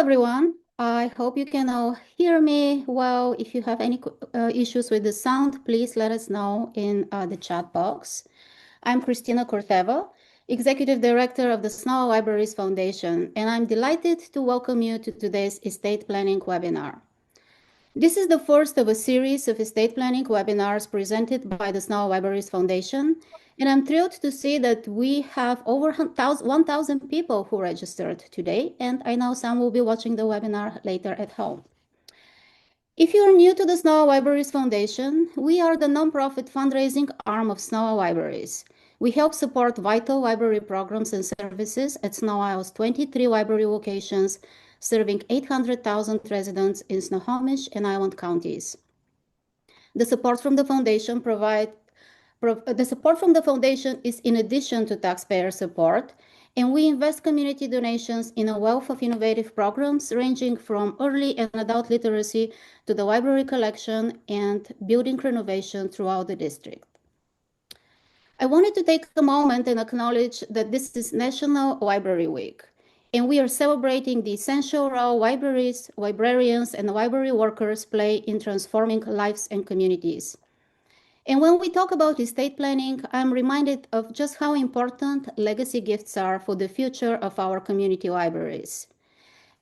everyone. I hope you can all hear me well. If you have any issues with the sound, please let us know in the chat box. I'm Cristina Corteva, Executive Director of the Sno-Isle Libraries Foundation, and I'm delighted to welcome you to today's estate planning webinar. This is the first of a series of estate planning webinars presented by the Sno-Isle Libraries Foundation, and I'm thrilled to see that we have over 1,000 people who registered today, and I know some will be watching the webinar later at home. If you are new to the Sno-Isle Libraries Foundation, we are the nonprofit fundraising arm of Sno-Isle Libraries. We help support vital library programs and services at Sno-Isle's 23 library locations, serving 800,000 residents in Snohomish and Island counties. The support from the foundation is in addition to taxpayer support, and we invest community donations in a wealth of innovative programs ranging from early and adult literacy to the library collection and building renovation throughout the district. I wanted to take a moment and acknowledge that this is National Library Week, and we are celebrating the essential role libraries, librarians, and library workers play in transforming lives and communities. And when we talk about estate planning, I'm reminded of just how important legacy gifts are for the future of our community libraries.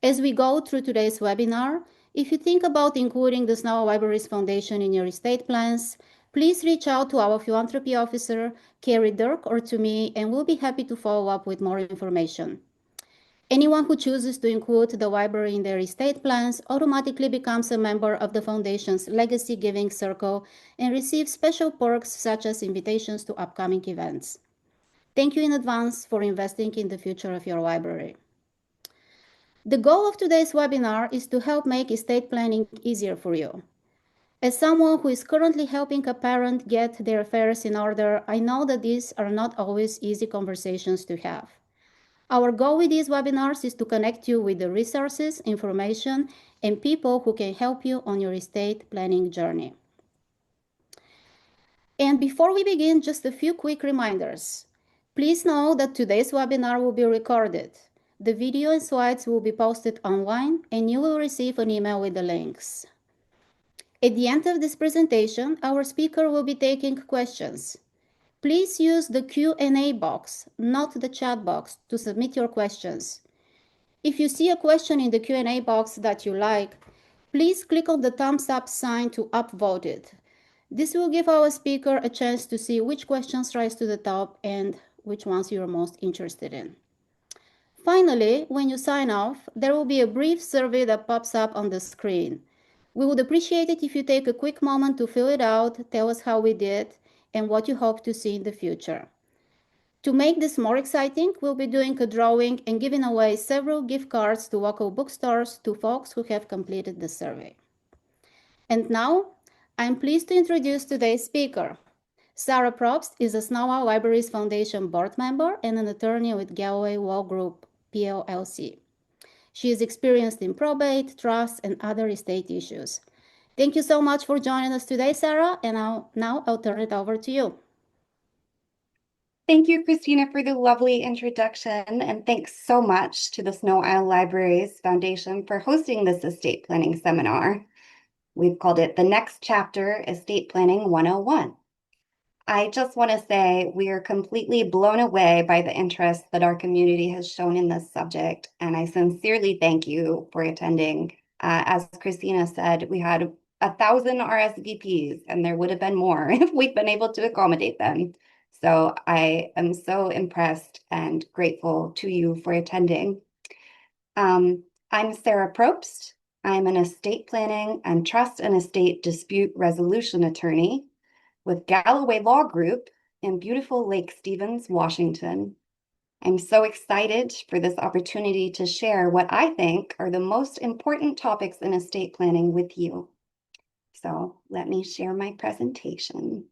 As we go through today's webinar, if you think about including the Sno-Isle Libraries Foundation in your estate plans, please reach out to our philanthropy officer, Carrie Dirk, or to me, and we'll be happy to follow up with more information. Anyone who chooses to include the library in their estate plans automatically becomes a member of the Foundation's Legacy Giving Circle and receives special perks such as invitations to upcoming events. Thank you in advance for investing in the future of your library. The goal of today's webinar is to help make estate planning easier for you. As someone who is currently helping a parent get their affairs in order, I know that these are not always easy conversations to have. Our goal with these webinars is to connect you with the resources, information, and people who can help you on your estate planning journey. And before we begin, just a few quick reminders. Please know that today's webinar will be recorded. The video and slides will be posted online, and you will receive an email with the links. At the end of this presentation, our speaker will be taking questions. Please use the Q&A box, not the chat box, to submit your questions. If you see a question in the Q&A box that you like, please click on the thumbs up sign to upvote it. This will give our speaker a chance to see which questions rise to the top and which ones you are most interested in. Finally, when you sign off, there will be a brief survey that pops up on the screen. We would appreciate it if you take a quick moment to fill it out, tell us how we did, and what you hope to see in the future. To make this more exciting, we'll be doing a drawing and giving away several gift cards to local bookstores to folks who have completed the survey. And now, I'm pleased to introduce today's speaker. Sarah Propst is a Sno-Isle Libraries Foundation board member and an attorney with Galloway Law Group PLLC. She is experienced in probate, trust, and other estate issues. Thank you so much for joining us today, Sarah, and now I'll turn it over to you. Thank you, Christina, for the lovely introduction, and thanks so much to the Sno-Isle Libraries Foundation for hosting this estate planning seminar. We've called it The Next Chapter, Estate Planning 101. I just want to say we are completely blown away by the interest that our community has shown in this subject, and I sincerely thank you for attending. As Christina said, we had 1,000 RSVPs, and there would have been more if we'd been able to accommodate them. So I am so impressed and grateful to you for attending. I'm Sarah Propst. I'm an estate planning and trust and estate dispute resolution attorney with Galloway Law Group in beautiful Lake Stevens, Washington. I'm so excited for this opportunity to share what I think are the most important topics in estate planning with you. So let me share my presentation.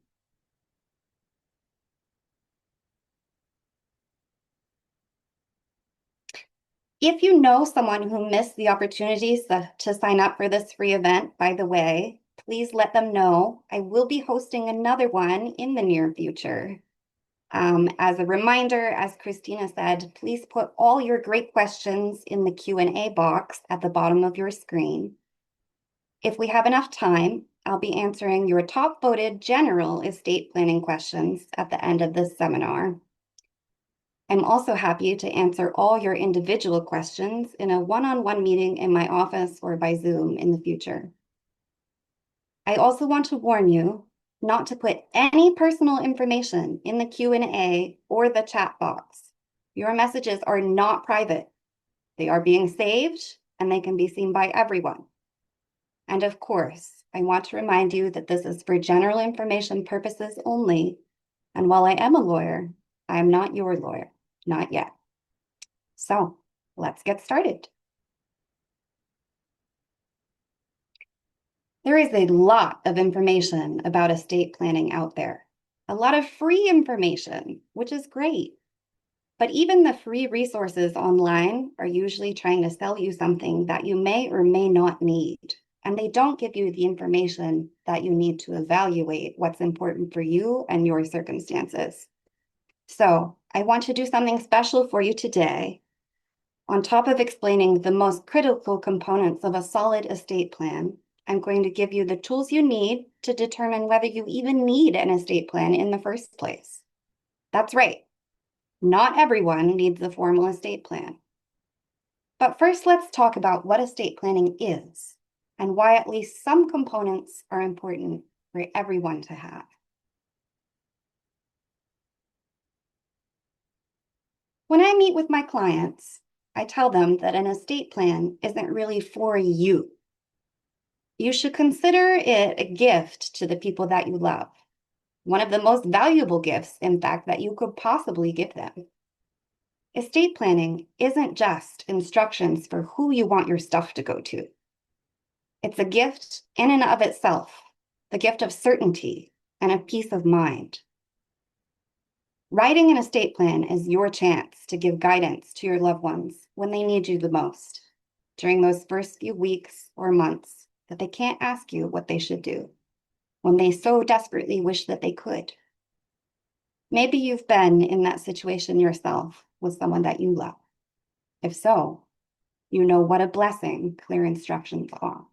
If you know someone who missed the opportunities to sign up for this free event, by the way, please let them know. I will be hosting another one in the near future. As a reminder, as Christina said, please put all your great questions in the Q&A box at the bottom of your screen. If we have enough time, I'll be answering your top voted general estate planning questions at the end of this seminar. I'm also happy to answer all your individual questions in a one-on-one meeting in my office or by Zoom in the future. I also want to warn you not to put any personal information in the Q&A or the chat box. Your messages are not private. They are being saved and they can be seen by everyone. And of course, I want to remind you that this is for general information purposes only. And while I am a lawyer, I am not your lawyer, not yet. So let's get started. There is a lot of information about estate planning out there, a lot of free information, which is great. But even the free resources online are usually trying to sell you something that you may or may not need. And they don't give you the information that you need to evaluate what's important for you and your circumstances. So I want to do something special for you today. On top of explaining the most critical components of a solid estate plan, I'm going to give you the tools you need to determine whether you even need an estate plan in the first place. That's right. Not everyone needs a formal estate plan. But first, let's talk about what estate planning is and why at least some components are important for everyone to have. When I meet with my clients, I tell them that an estate plan isn't really for you. You should consider it a gift to the people that you love. One of the most valuable gifts, in fact, that you could possibly give them. Estate planning isn't just instructions for who you want your stuff to go to. It's a gift in and of itself, the gift of certainty and of peace of mind. Writing an estate plan is your chance to give guidance to your loved ones when they need you the most, during those first few weeks or months that they can't ask you what they should do, when they so desperately wish that they could. Maybe you've been in that situation yourself with someone that you love. If so, you know what a blessing clear instructions are.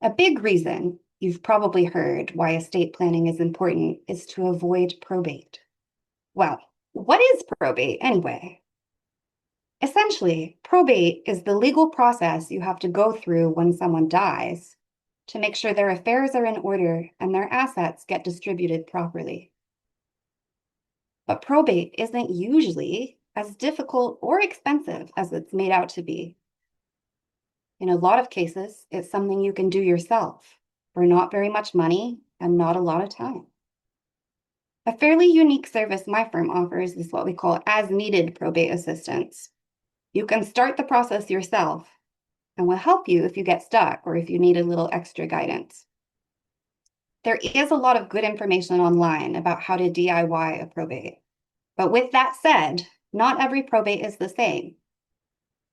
A big reason you've probably heard why estate planning is important is to avoid probate. Well, what is probate anyway? Essentially, probate is the legal process you have to go through when someone dies to make sure their affairs are in order and their assets get distributed properly. But probate isn't usually as difficult or expensive as it's made out to be. In a lot of cases, it's something you can do yourself for not very much money and not a lot of time. A fairly unique service my firm offers is what we call as-needed probate assistance. You can start the process yourself, and we'll help you if you get stuck or if you need a little extra guidance. There is a lot of good information online about how to DIY a probate. But with that said, not every probate is the same.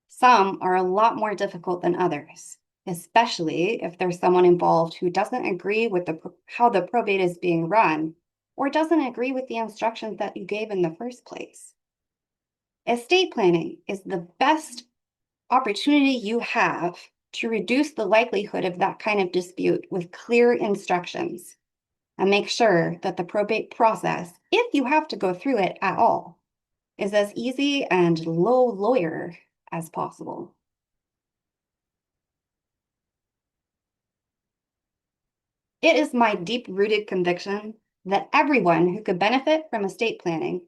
Some are a lot more difficult than others, especially if there's someone involved who doesn't agree with how the probate is being run or doesn't agree with the instructions that you gave in the first place. Estate planning is the best opportunity you have to reduce the likelihood of that kind of dispute with clear instructions and make sure that the probate process, if you have to go through it at all, is as easy and low lawyer as possible. It is my deep-rooted conviction that everyone who could benefit from estate planning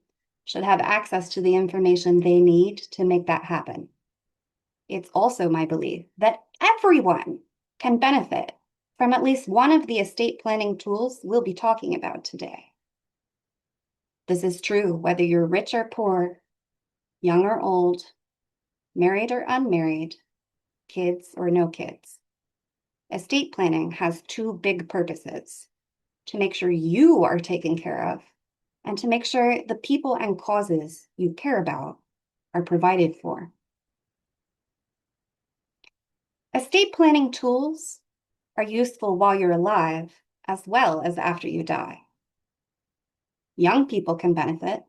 should have access to the information they need to make that happen. It's also my belief that everyone can benefit from at least one of the estate planning tools we'll be talking about today. This is true whether you're rich or poor, young or old, married or unmarried, kids or no kids. Estate planning has two big purposes: to make sure you are taken care of and to make sure the people and causes you care about are provided for. Estate planning tools are useful while you're alive as well as after you die. Young people can benefit,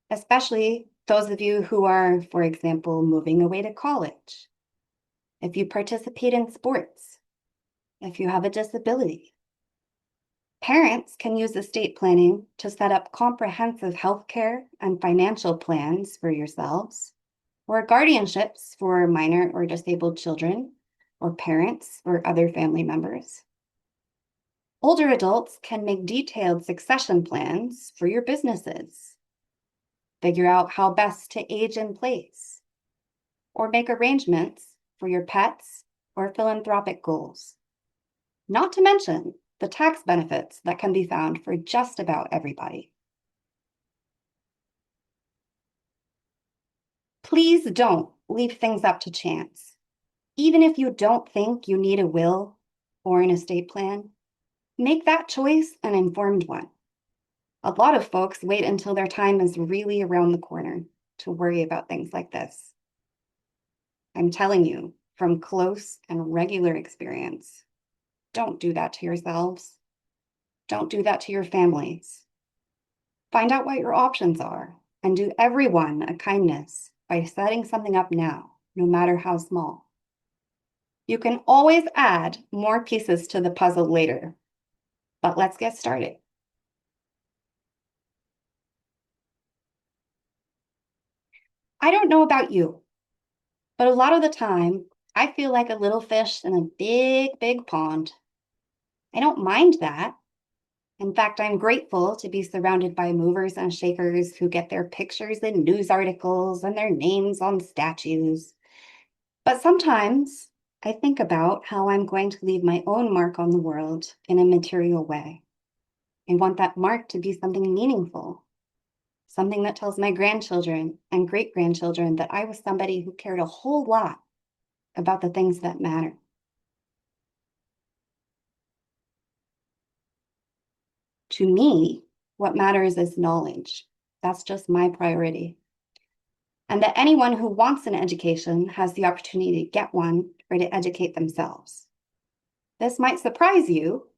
especially those of you who are, for example, moving away to college. If you participate in sports, if you have a disability. Parents can use estate planning to set up comprehensive healthcare and financial plans for yourselves, or guardianships for minor or disabled children, or parents or other family members. Older adults can make detailed succession plans for your businesses, figure out how best to age in place, or make arrangements for your pets or philanthropic goals. Not to mention the tax benefits that can be found for just about everybody. Please don't leave things up to chance. Even if you don't think you need a will or an estate plan, make that choice an informed one. A lot of folks wait until their time is really around the corner to worry about things like this. I'm telling you from close and regular experience, don't do that to yourselves. Don't do that to your families. Find out what your options are and do everyone a kindness by setting something up now, no matter how small. You can always add more pieces to the puzzle later, but let's get started. I don't know about you, but a lot of the time, I feel like a little fish in a big, big pond. I don't mind that. In fact, I'm grateful to be surrounded by movers and shakers who get their pictures in news articles and their names on statues. But sometimes I think about how I'm going to leave my own mark on the world in a material way. I want that mark to be something meaningful, something that tells my grandchildren and great-grandchildren that I was somebody who cared a whole lot about the things that matter. To me, what matters is knowledge. That's just my priority. And that anyone who wants an education has the opportunity to get one or to educate themselves. This might surprise you,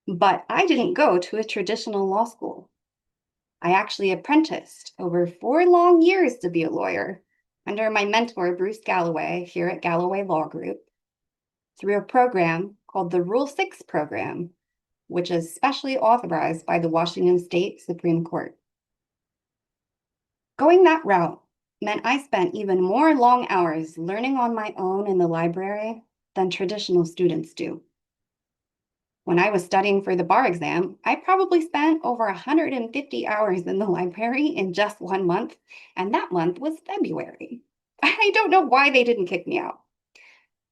but I didn't go to a traditional law school. I actually apprenticed over 4 long years to be a lawyer under my mentor, Bruce Galloway, here at Galloway Law Group, through a program called the Rule 6 program, which is specially authorized by the Washington State Supreme Court. Going that route meant I spent even more long hours learning on my own in the library than traditional students do. When I was studying for the bar exam, I probably spent over 150 hours in the library in just 1 month, and that month was February. I don't know why they didn't kick me out.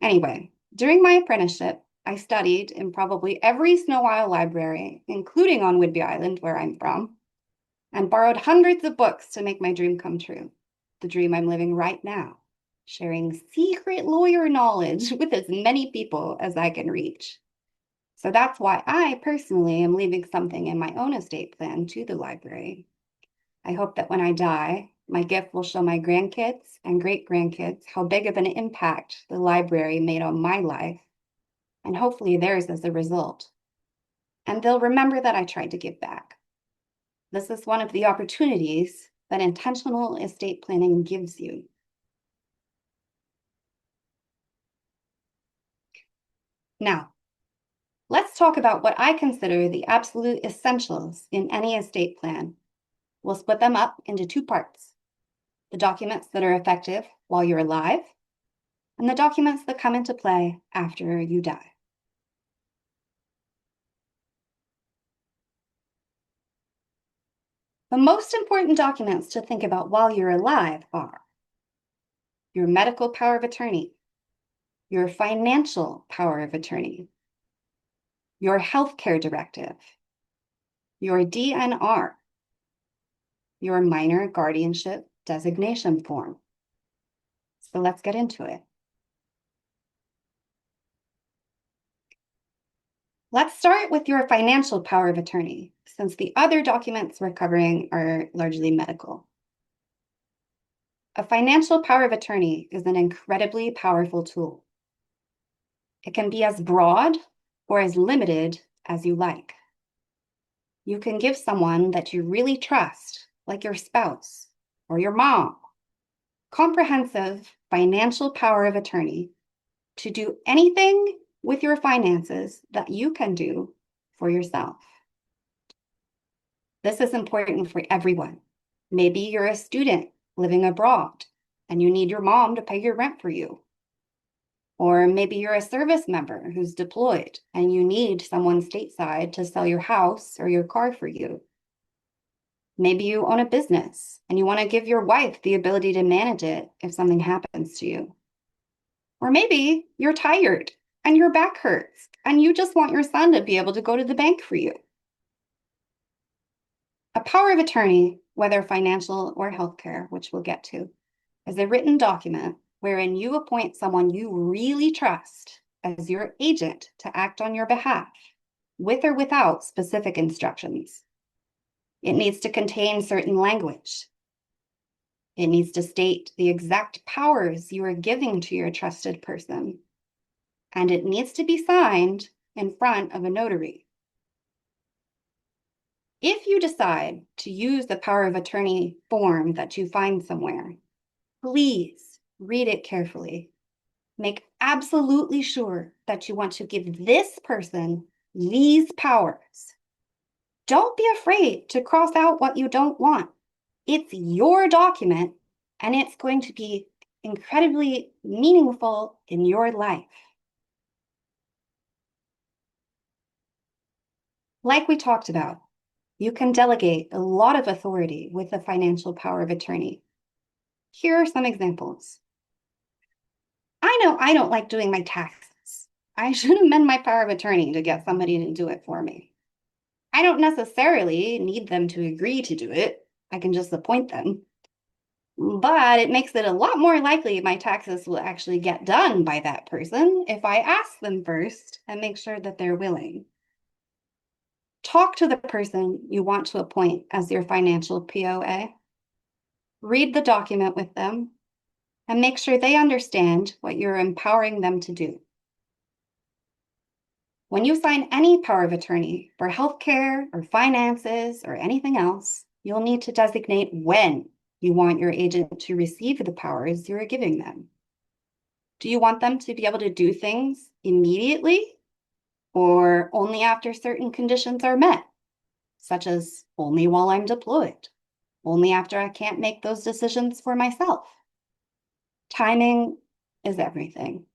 Anyway, during my apprenticeship, I studied in probably every Sno-Isle library, including on Whidbey Island, where I'm from, and borrowed hundreds of books to make my dream come true, the dream I'm living right now, sharing secret lawyer knowledge with as many people as I can reach. So that's why I personally am leaving something in my own estate plan to the library. I hope that when I die, my gift will show my grandkids and great-grandkids how big of an impact the library made on my life, and hopefully theirs as a result. And they'll remember that I tried to give back. This is one of the opportunities that intentional estate planning gives you. Now, let's talk about what I consider the absolute essentials in any estate plan. We'll split them up into 2 parts: the documents that are effective while you're alive, and the documents that come into play after you die. The most important documents to think about while you're alive are your medical power of attorney, your financial power of attorney, your healthcare directive, your DNR, your minor guardianship designation form. So let's get into it. Let's start with your financial power of attorney, since the other documents we're covering are largely medical. A financial power of attorney is an incredibly powerful tool. It can be as broad or as limited as you like. you can give someone that you really trust, like your spouse or your mom, comprehensive financial power of attorney to do anything with your finances that you can do for yourself. This is important for everyone. Maybe you're a student living abroad and you need your mom to pay your rent for you. Or maybe you're a service member who's deployed and you need someone stateside to sell your house or your car for you. Maybe you own a business and you want to give your wife the ability to manage it if something happens to you. Or maybe you're tired and your back hurts and you just want your son to be able to go to the bank for you. A power of attorney, whether financial or healthcare, which we'll get to, is a written document wherein you appoint someone you really trust as your agent to act on your behalf, with or without specific instructions. It needs to contain certain language. It needs to state the exact powers you are giving to your trusted person. And it needs to be signed in front of a notary. If you decide to use the power of attorney form that you find somewhere, please read it carefully. Make absolutely sure that you want to give this person these powers. Don't be afraid to cross out what you don't want. It's your document, and it's going to be incredibly meaningful in your life. Like we talked about, you can delegate a lot of authority with the financial power of attorney. Here are some examples. I know I don't like doing my taxes. I should amend my power of attorney to get somebody to do it for me. I don't necessarily need them to agree to do it. I can just appoint them. But it makes it a lot more likely my taxes will actually get done by that person if I ask them first and make sure that they're willing. Talk to the person you want to appoint as your financial POA. Read the document with them and make sure they understand what you're empowering them to do. When you sign any power of attorney for healthcare or finances or anything else, you'll need to designate when you want your agent to receive the powers you're giving them. Do you want them to be able to do things immediately or only after certain conditions are met, such as only while I'm deployed, only after I can't make those decisions for myself? Timing is everything.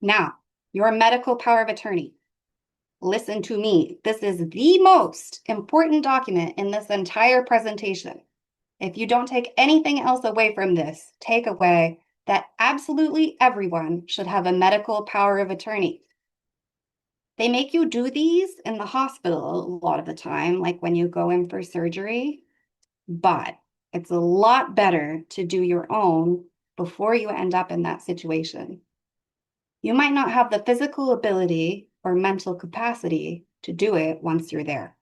Now, your medical power of attorney. Listen to me. This is the most important document in this entire presentation. If you don't take anything else away from this, take away that absolutely everyone should have a medical power of attorney. They make you do these in the hospital a lot of the time, like when you go in for surgery, but it's a lot better to do your own before you end up in that situation. You might not have the physical ability or mental capacity to do it once you're there.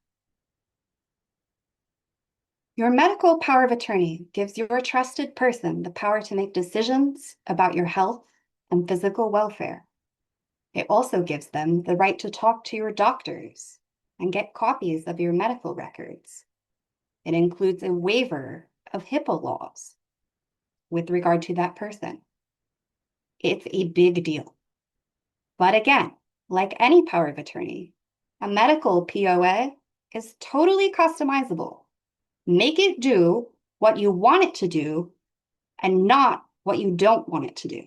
Your medical power of attorney gives your trusted person the power to make decisions about your health and physical welfare. It also gives them the right to talk to your doctors and get copies of your medical records. It includes a waiver of HIPAA laws with regard to that person. It's a big deal. But again, like any power of attorney, a medical POA is totally customizable. Make it do what you want it to do and not what you don't want it to do.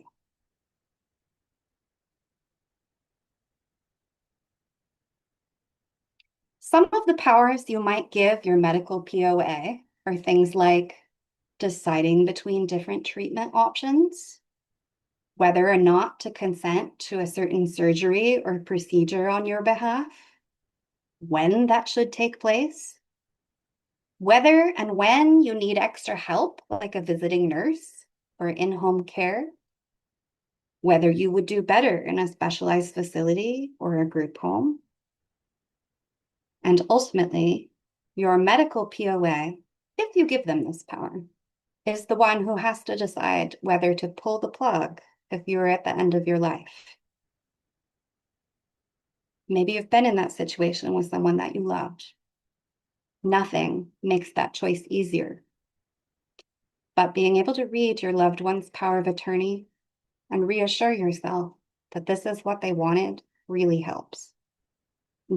Some of the powers you might give your medical POA are things like deciding between different treatment options, whether or not to consent to a certain surgery or procedure on your behalf, when that should take place, whether and when you need extra help, like a visiting nurse or in-home care, whether you would do better in a specialized facility or a group home. And ultimately, your medical POA, if you give them this power, is the one who has to decide whether to pull the plug if you're at the end of your life. Maybe you've been in that situation with someone that you loved. Nothing makes that choice easier. But being able to read your loved one's power of attorney and reassure yourself that this is what they wanted really helps.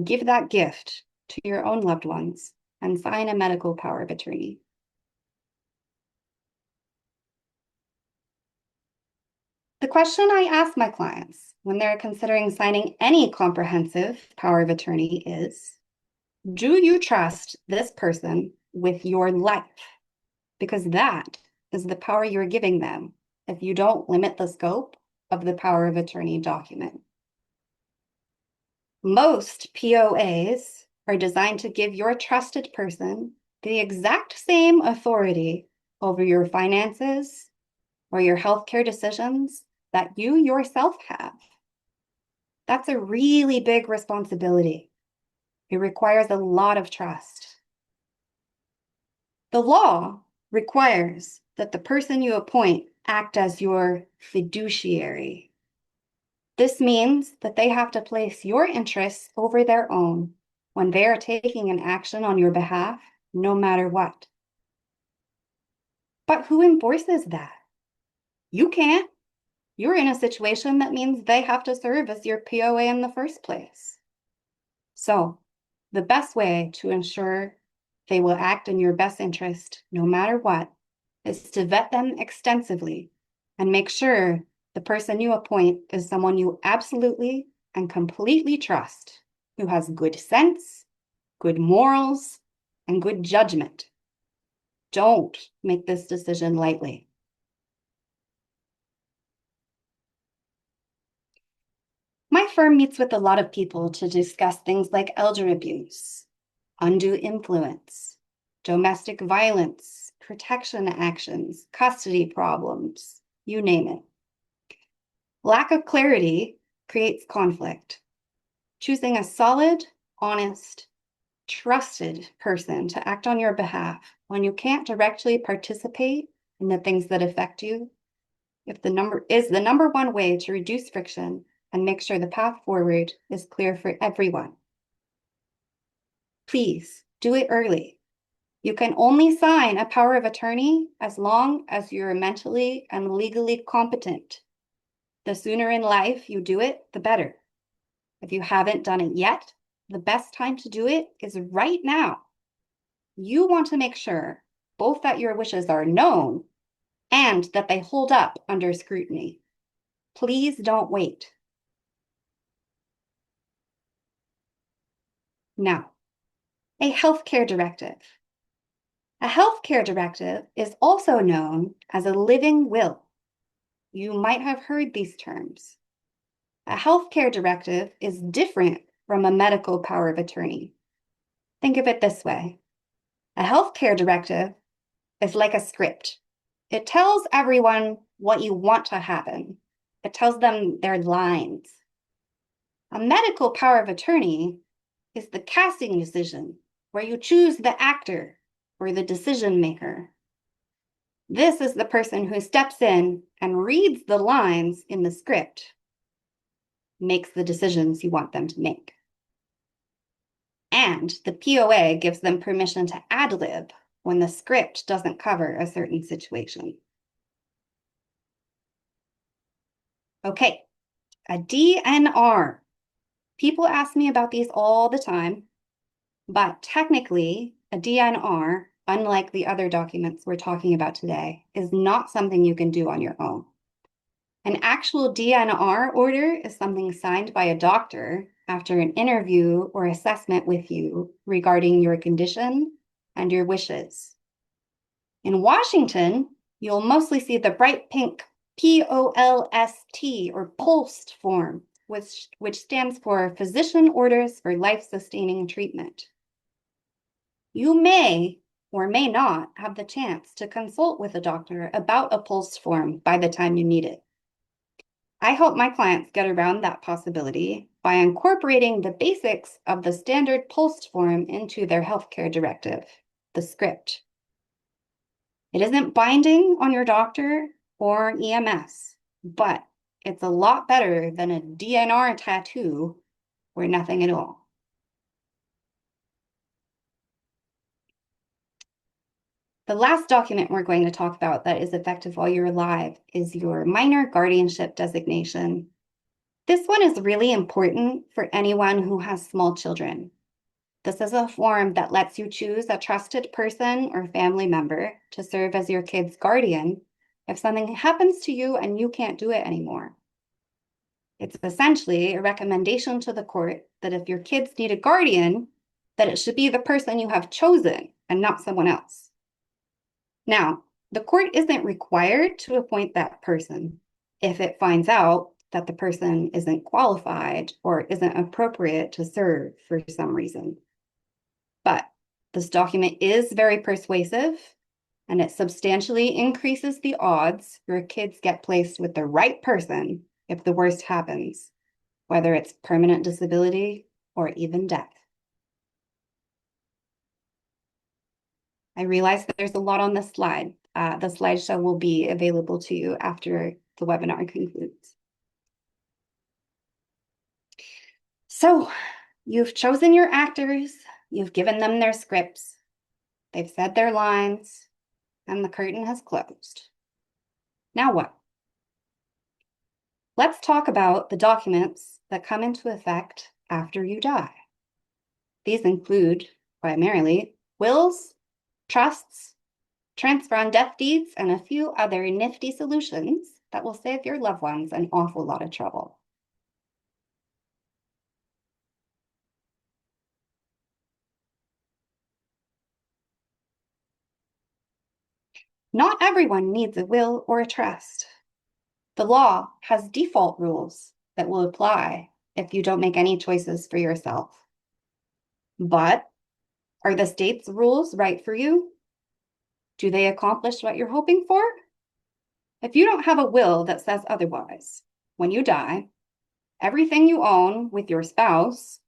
Give that gift to your own loved ones and sign a medical power of attorney. The question I ask my clients when they're considering signing any comprehensive power of attorney is, do you trust this person with your life? Because that is the power you're giving them if you don't limit the scope of the power of attorney document. Most POAs are designed to give your trusted person the exact same authority over your finances or your healthcare decisions that you yourself have. That's a really big responsibility. It requires a lot of trust. The law requires that the person you appoint act as your fiduciary. This means that they have to place your interests over their own when they are taking an action on your behalf, no matter what. But who enforces that? You can't. You're in a situation that means they have to serve as your POA in the first place. So, the best way to ensure they will act in your best interest, no matter what, is to vet them extensively and make sure the person you appoint is someone you absolutely and completely trust, who has good sense, good morals, and good judgment. Don't make this decision lightly. My firm meets with a lot of people to discuss things like elder abuse, undue influence, domestic violence, protection actions, custody problems, you name it. Lack of clarity creates conflict. Choosing a solid, honest, trusted person to act on your behalf when you can't directly participate in the things that affect you is the number one way to reduce friction and make sure the path forward is clear for everyone. Please do it early. You can only sign a power of attorney as long as you're mentally and legally competent. The sooner in life you do it, the better. If you haven't done it yet, the best time to do it is right now. You want to make sure both that your wishes are known and that they hold up under scrutiny. Please don't wait. Now, a healthcare directive. A healthcare directive is also known as a living will. You might have heard these terms. A healthcare directive is different from a medical power of attorney. Think of it this way. A healthcare directive is like a script. It tells everyone what you want to happen. It tells them their lines. A medical power of attorney is the casting decision, where you choose the actor or the decision maker. This is the person who steps in and reads the lines in the script, makes the decisions you want them to make. And the POA gives them permission to ad-lib when the script doesn't cover a certain situation. Okay, a DNR. People ask me about these all the time, but technically, a DNR, unlike the other documents we're talking about today, is not something you can do on your own. An actual DNR order is something signed by a doctor after an interview or assessment with you regarding your condition and your wishes. In Washington, you'll mostly see the bright pink POLST or POLST form, which stands for Physician Orders for Life-Sustaining Treatment. You may or may not have the chance to consult with a doctor about a POLST form by the time you need it. I help my clients get around that possibility by incorporating the basics of the standard POLST form into their healthcare directive, the script. It isn't binding on your doctor or EMS, but it's a lot better than a DNR tattoo or nothing at all. The last document we're going to talk about that is effective while you're alive is your minor guardianship designation. This one is really important for anyone who has small children. This is a form that lets you choose a trusted person or family member to serve as your kid's guardian if something happens to you and you can't do it anymore. It's essentially a recommendation to the court that if your kids need a guardian, that it should be the person you have chosen and not someone else. Now, the court isn't required to appoint that person if it finds out that the person isn't qualified or isn't appropriate to serve for some reason. But this document is very persuasive, and it substantially increases the odds your kids get placed with the right person if the worst happens, whether it's permanent disability or even death. I realize that there's a lot on this slide. The slideshow will be available to you after the webinar concludes. So you've chosen your actors, you've given them their scripts, they've said their lines, and the curtain has closed. Now what? Let's talk about the documents that come into effect after you die. These include primarily wills, trusts, transfer on death deeds, and a few other nifty solutions that will save your loved ones an awful lot of trouble. Not everyone needs a will or a trust. The law has default rules that will apply if you don't make any choices for yourself. But are the state's rules right for you? Do they accomplish what you're hoping for? If you don't have a will that says otherwise, when you die, everything you own with your spouse,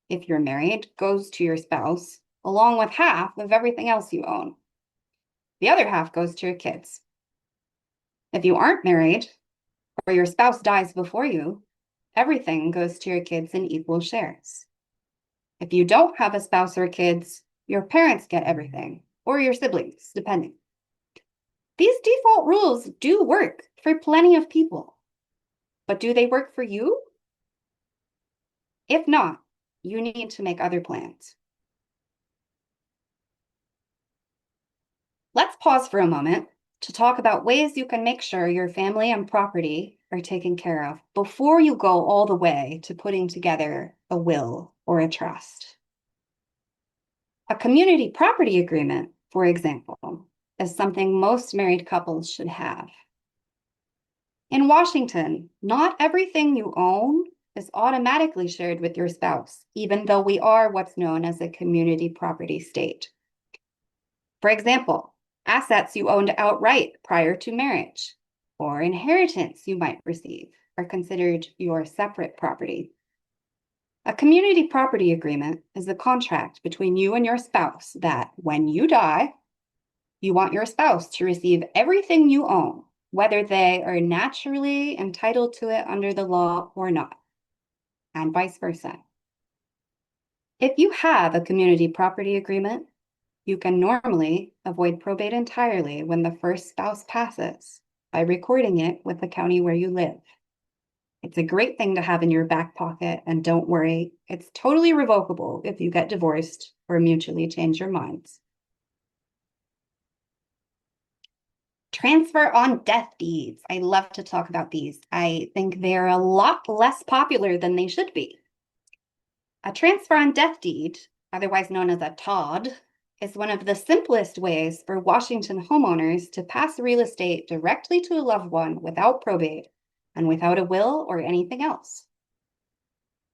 if you're married, goes to your spouse, along with half of everything else you own. The other half goes to your kids. If you aren't married, or your spouse dies before you, everything goes to your kids in equal shares. If you don't have a spouse or kids, your parents get everything, or your siblings, depending. These default rules do work for plenty of people, but do they work for you? If not, you need to make other plans. Let's pause for a moment to talk about ways you can make sure your family and property are taken care of before you go all the way to putting together a will or a trust. A community property agreement, for example, is something most married couples should have. In Washington, not everything you own is automatically shared with your spouse, even though we are what's known as a community property state. For example, assets you owned outright prior to marriage or inheritance you might receive are considered your separate property. A community property agreement is a contract between you and your spouse that when you die, you want your spouse to receive everything you own, whether they are naturally entitled to it under the law or not, and vice versa. If you have a community property agreement, you can normally avoid probate entirely when the first spouse passes by recording it with the county where you live. It's a great thing to have in your back pocket, and don't worry, it's totally revocable if you get divorced or mutually change your minds. Transfer on death deeds. I love to talk about these. I think they're a lot less popular than they should be. A transfer on death deed, otherwise known as a TOD, is one of the simplest ways for Washington homeowners to pass real estate directly to a loved one without probate and without a will or anything else.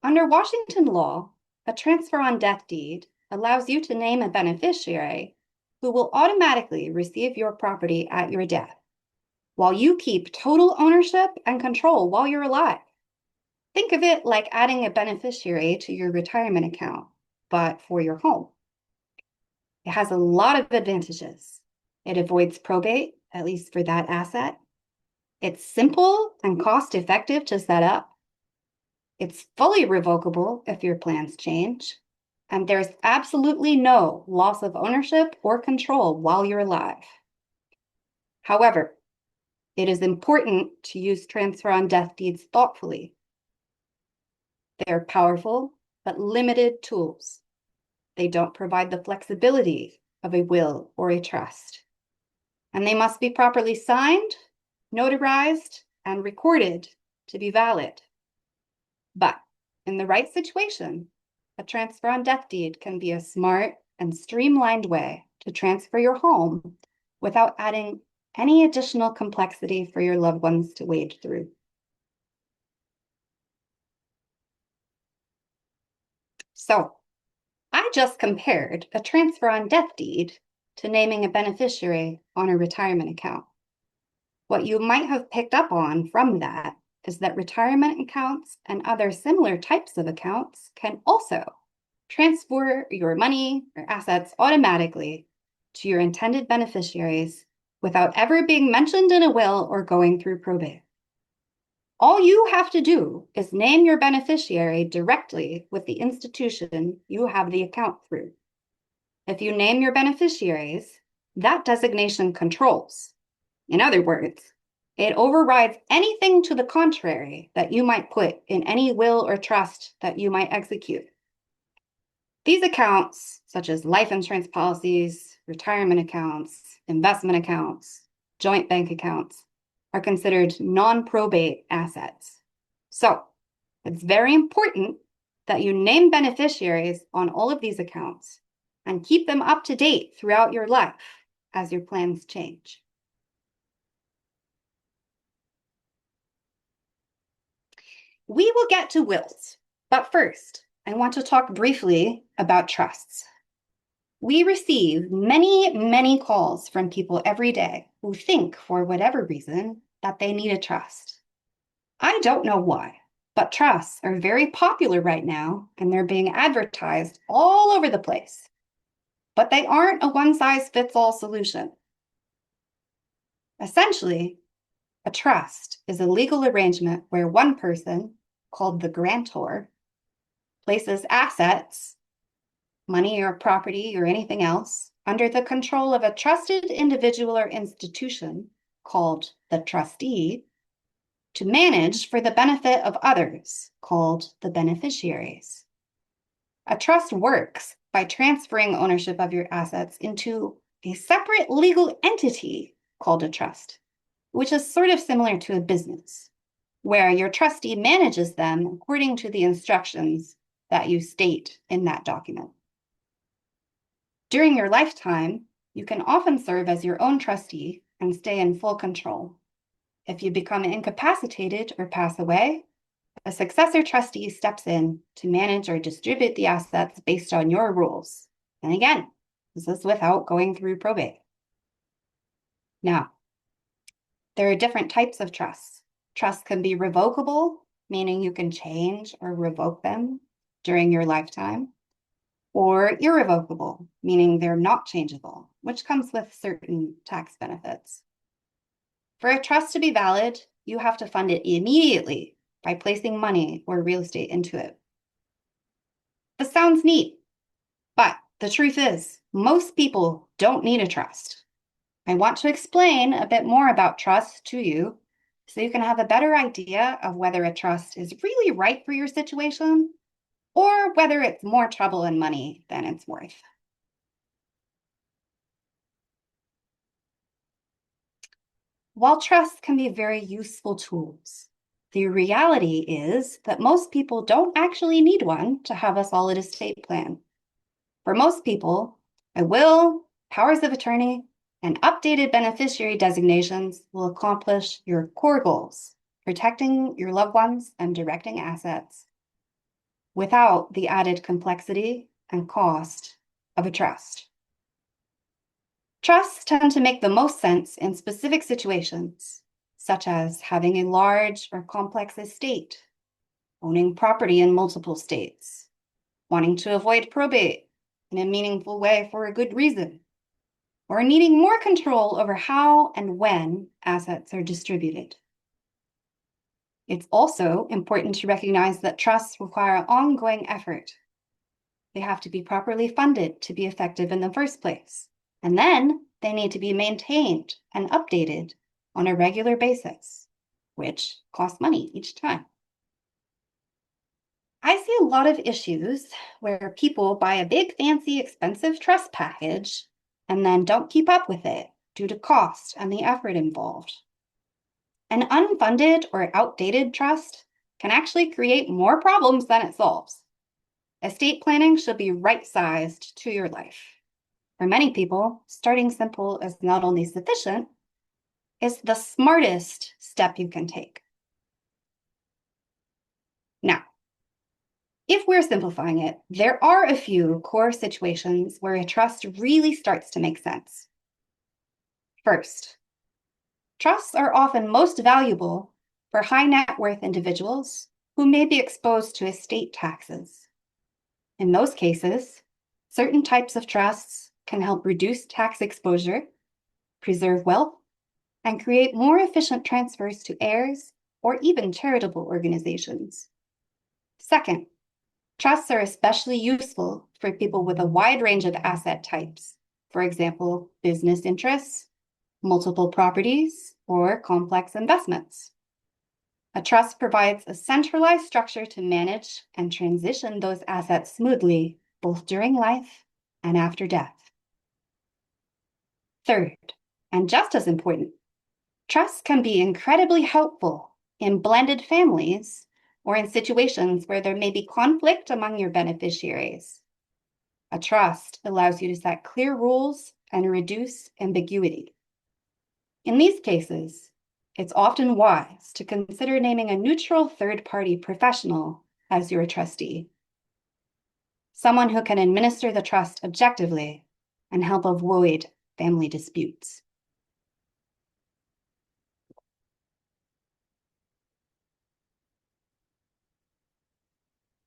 Under Washington law, a transfer on death deed allows you to name a beneficiary who will automatically receive your property at your death, while you keep total ownership and control while you're alive. Think of it like adding a beneficiary to your retirement account, but for your home. It has a lot of advantages. It avoids probate, at least for that asset. It's simple and cost-effective to set up. It's fully revocable if your plans change, and there's absolutely no loss of ownership or control while you're alive. However, it is important to use transfer on death deeds thoughtfully. They're powerful but limited tools. They don't provide the flexibility of a will or a trust. And they must be properly signed, notarized, and recorded to be valid. But in the right situation, a transfer on death deed can be a smart and streamlined way to transfer your home without adding any additional complexity for your loved ones to wade through. So, I just compared a transfer on death deed to naming a beneficiary on a retirement account. What you might have picked up on from that is that retirement accounts and other similar types of accounts can also transfer your money or assets automatically to your intended beneficiaries without ever being mentioned in a will or going through probate. All you have to do is name your beneficiary directly with the institution you have the account through. If you name your beneficiaries, that designation controls. In other words, it overrides anything to the contrary that you might put in any will or trust that you might execute. These accounts, such as life insurance policies, retirement accounts, investment accounts, joint bank accounts, are considered non-probate assets. So it's very important that you name beneficiaries on all of these accounts and keep them up to date throughout your life as your plans change. We will get to wills, but first, I want to talk briefly about trusts. We receive many calls from people every day who think, for whatever reason, that they need a trust. I don't know why, but trusts are very popular right now, and they're being advertised all over the place. But they aren't a one-size-fits-all solution. Essentially, a trust is a legal arrangement where one person, called the grantor, places assets, money or property or anything else, under the control of a trusted individual or institution, called the trustee, to manage for the benefit of others, called the beneficiaries. A trust works by transferring ownership of your assets into a separate legal entity called a trust, which is sort of similar to a business, where your trustee manages them according to the instructions that you state in that document. During your lifetime, you can often serve as your own trustee and stay in full control. If you become incapacitated or pass away, a successor trustee steps in to manage or distribute the assets based on your rules. And again, this is without going through probate. Now, there are different types of trusts. Trusts can be revocable, meaning you can change or revoke them during your lifetime, or irrevocable, meaning they're not changeable, which comes with certain tax benefits. For a trust to be valid, you have to fund it immediately by placing money or real estate into it. This sounds neat, but the truth is, most people don't need a trust. I want to explain a bit more about trusts to you so you can have a better idea of whether a trust is really right for your situation or whether it's more trouble and money than it's worth. While trusts can be very useful tools, the reality is that most people don't actually need one to have a solid estate plan. For most people, a will, powers of attorney, and updated beneficiary designations will accomplish your core goals, protecting your loved ones and directing assets, without the added complexity and cost of a trust. Trusts tend to make the most sense in specific situations, such as having a large or complex estate, owning property in multiple states, wanting to avoid probate in a meaningful way for a good reason, or needing more control over how and when assets are distributed. It's also important to recognize that trusts require ongoing effort. They have to be properly funded to be effective in the first place, and then they need to be maintained and updated on a regular basis, which costs money each time. I see a lot of issues where people buy a big, fancy, expensive trust package and then don't keep up with it due to cost and the effort involved. An unfunded or outdated trust can actually create more problems than it solves. Estate planning should be right-sized to your life. For many people, starting simple is not only sufficient, it's the smartest step you can take. Now, if we're simplifying it, there are a few core situations where a trust really starts to make sense. First, trusts are often most valuable for high net worth individuals who may be exposed to estate taxes. In those cases, certain types of trusts can help reduce tax exposure, preserve wealth, and create more efficient transfers to heirs or even charitable organizations. Second, trusts are especially useful for people with a wide range of asset types, for example, business interests, multiple properties, or complex investments. A trust provides a centralized structure to manage and transition those assets smoothly, both during life and after death. Third, and just as important, trusts can be incredibly helpful in blended families or in situations where there may be conflict among your beneficiaries. A trust allows you to set clear rules and reduce ambiguity. In these cases, it's often wise to consider naming a neutral third-party professional as your trustee, someone who can administer the trust objectively and help avoid family disputes.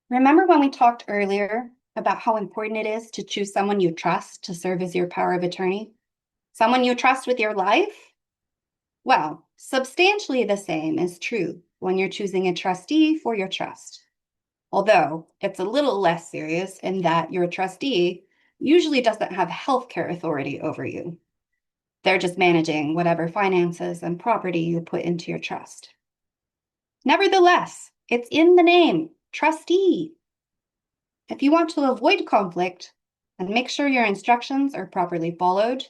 Remember when we talked earlier about how important it is to choose someone you trust to serve as your power of attorney? Someone you trust with your life? Well, substantially the same is true when you're choosing a trustee for your trust. Although it's a little less serious in that your trustee usually doesn't have healthcare authority over you. They're just managing whatever finances and property you put into your trust. Nevertheless, it's in the name, trustee. If you want to avoid conflict and make sure your instructions are properly followed,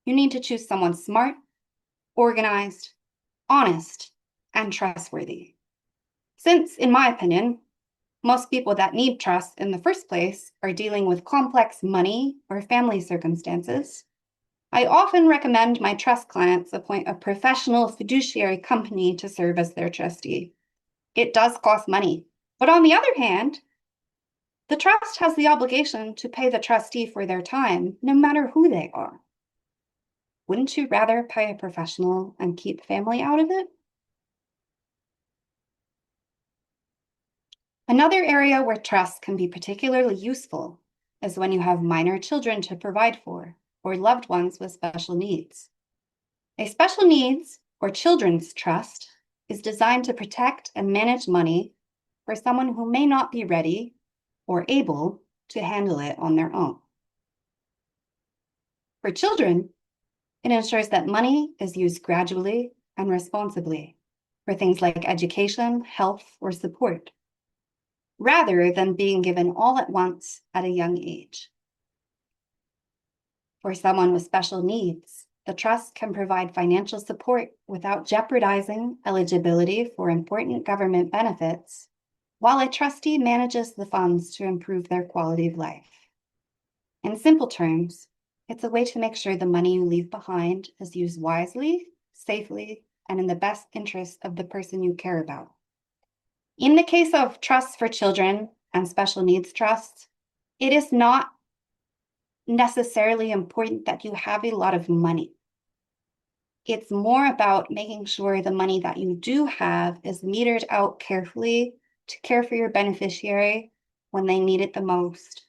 you need to choose someone smart, organized, honest, and trustworthy. Since, in my opinion, most people that need trust in the first place are dealing with complex money or family circumstances, I often recommend my trust clients appoint a professional fiduciary company to serve as their trustee. It does cost money, but on the other hand, the trust has the obligation to pay the trustee for their time, no matter who they are. Wouldn't you rather pay a professional and keep family out of it? Another area where trust can be particularly useful is when you have minor children to provide for or loved ones with special needs. A special needs or children's trust is designed to protect and manage money for someone who may not be ready or able to handle it on their own. For children, it ensures that money is used gradually and responsibly for things like education, health, or support, rather than being given all at once at a young age. For someone with special needs, the trust can provide financial support without jeopardizing eligibility for important government benefits, while a trustee manages the funds to improve their quality of life. In simple terms, it's a way to make sure the money you leave behind is used wisely, safely, and in the best interest of the person you care about. In the case of trusts for children and special needs trusts, it is not necessarily important that you have a lot of money. It's more about making sure the money that you do have is metered out carefully to care for your beneficiary when they need it the most.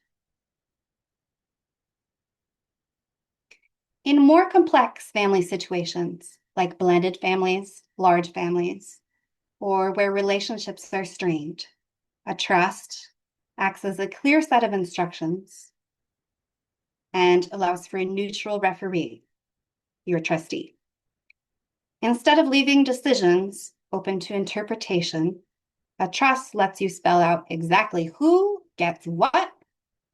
In more complex family situations, like blended families, large families, or where relationships are strained, a trust acts as a clear set of instructions and allows for a neutral referee, your trustee. Instead of leaving decisions open to interpretation, a trust lets you spell out exactly who gets what,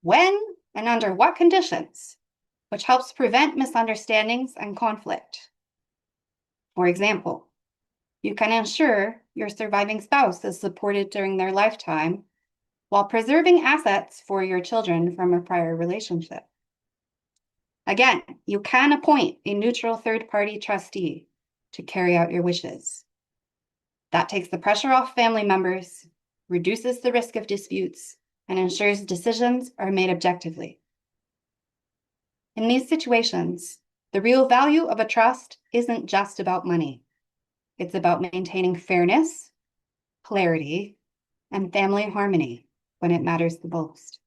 when, and under what conditions, which helps prevent misunderstandings and conflict. For example, you can ensure your surviving spouse is supported during their lifetime while preserving assets for your children from a prior relationship. Again, you can appoint a neutral third-party trustee to carry out your wishes. That takes the pressure off family members, reduces the risk of disputes, and ensures decisions are made objectively. In these situations, the real value of a trust isn't just about money. It's about maintaining fairness, clarity, and family harmony when it matters the most.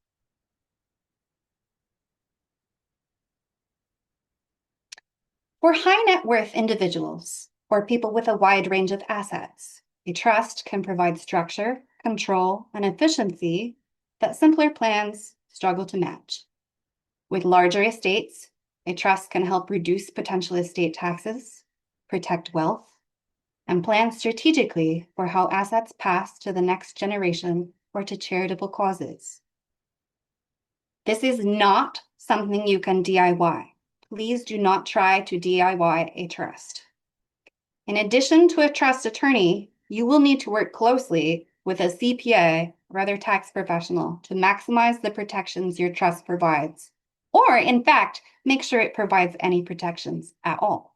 For high net worth individuals or people with a wide range of assets, a trust can provide structure, control, and efficiency that simpler plans struggle to match. With larger estates, a trust can help reduce potential estate taxes, protect wealth, and plan strategically for how assets pass to the next generation or to charitable causes. This is not something you can DIY. Please do not try to DIY a trust. In addition to a trust attorney, you will need to work closely with a CPA or other tax professional to maximize the protections your trust provides, or in fact, make sure it provides any protections at all.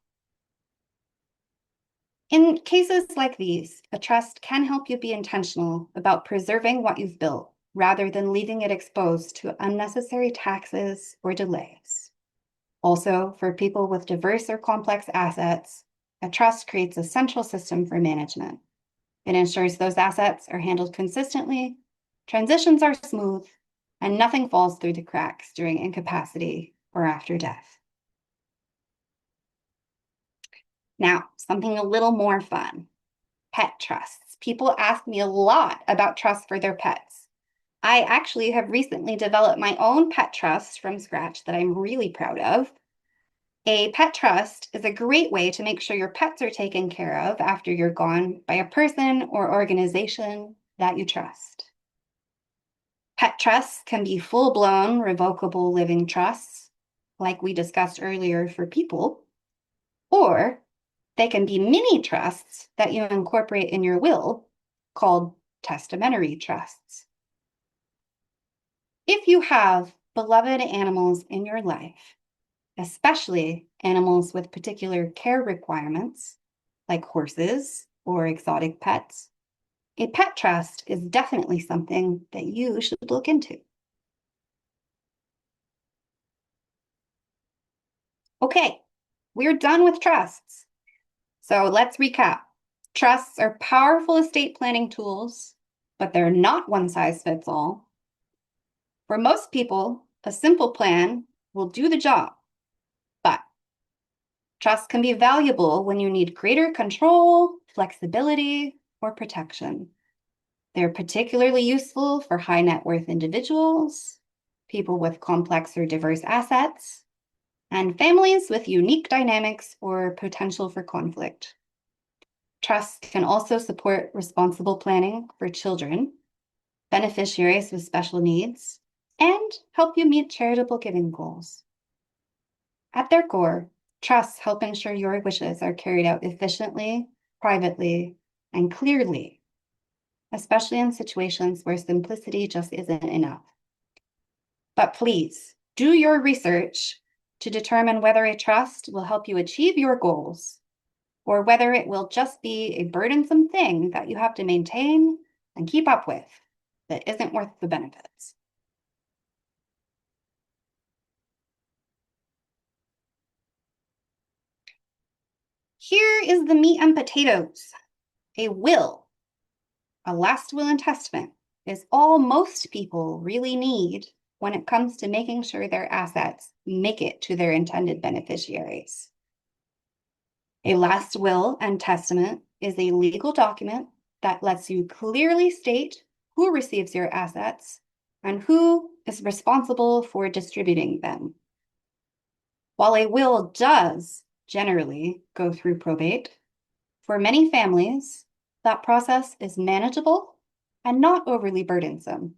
In cases like these, a trust can help you be intentional about preserving what you've built rather than leaving it exposed to unnecessary taxes or delays. Also, for people with diverse or complex assets, a trust creates a central system for management. It ensures those assets are handled consistently, transitions are smooth, and nothing falls through the cracks during incapacity or after death. Now, something a little more fun. Pet trusts. People ask me a lot about trusts for their pets. I actually have recently developed my own pet trust from scratch that I'm really proud of. A pet trust is a great way to make sure your pets are taken care of after you're gone by a person or organization that you trust. Pet trusts can be full-blown revocable living trusts, like we discussed earlier for people, or they can be mini trusts that you incorporate in your will, called testamentary trusts. If you have beloved animals in your life, especially animals with particular care requirements, like horses or exotic pets, a pet trust is definitely something that you should look into. Okay, we're done with trusts. So let's recap. Trusts are powerful estate planning tools, but they're not one size fits all. For most people, a simple plan will do the job, but trusts can be valuable when you need greater control, flexibility, or protection. They're particularly useful for high net worth individuals, people with complex or diverse assets, and families with unique dynamics or potential for conflict. Trusts can also support responsible planning for children, beneficiaries with special needs, and help you meet charitable giving goals. At their core, trusts help ensure your wishes are carried out efficiently, privately, and clearly, especially in situations where simplicity just isn't enough. But please, do your research to determine whether a trust will help you achieve your goals or whether it will just be a burdensome thing that you have to maintain and keep up with that isn't worth the benefits. Here is the meat and potatoes. A will, a last will and testament, is all most people really need when it comes to making sure their assets make it to their intended beneficiaries. A last will and testament is a legal document that lets you clearly state who receives your assets and who is responsible for distributing them. While a will does generally go through probate, for many families, that process is manageable and not overly burdensome.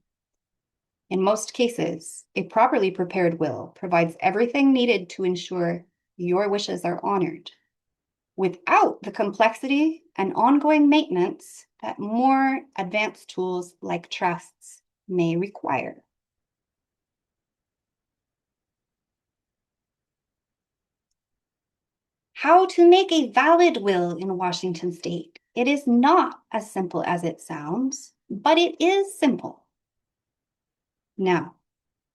In most cases, a properly prepared will provides everything needed to ensure your wishes are honored, without the complexity and ongoing maintenance that more advanced tools like trusts may require. How to make a valid will in Washington state. It is not as simple as it sounds, but it is simple. Now,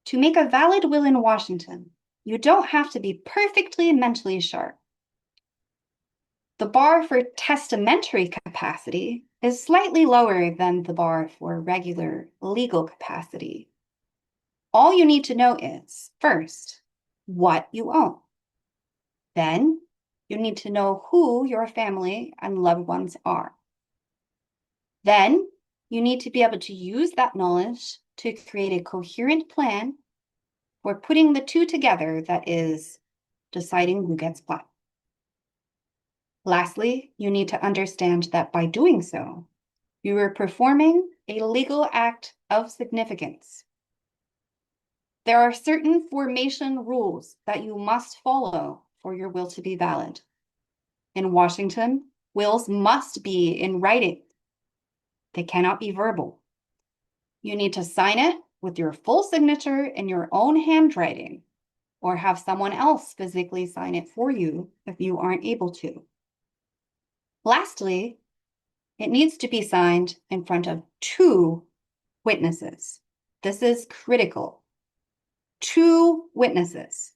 to make a valid will in Washington, you don't have to be perfectly mentally sharp. The bar for testamentary capacity is slightly lower than the bar for regular legal capacity. All you need to know is, first, what you own. Then, you need to know who your family and loved ones are. Then, you need to be able to use that knowledge to create a coherent plan for putting the two together, that is, deciding who gets what. Lastly, you need to understand that by doing so, you are performing a legal act of significance. There are certain formation rules that you must follow for your will to be valid. In Washington, wills must be in writing. They cannot be verbal. You need to sign it with your full signature in your own handwriting, or have someone else physically sign it for you if you aren't able to. Lastly, it needs to be signed in front of 2 witnesses. This is critical. 2 witnesses.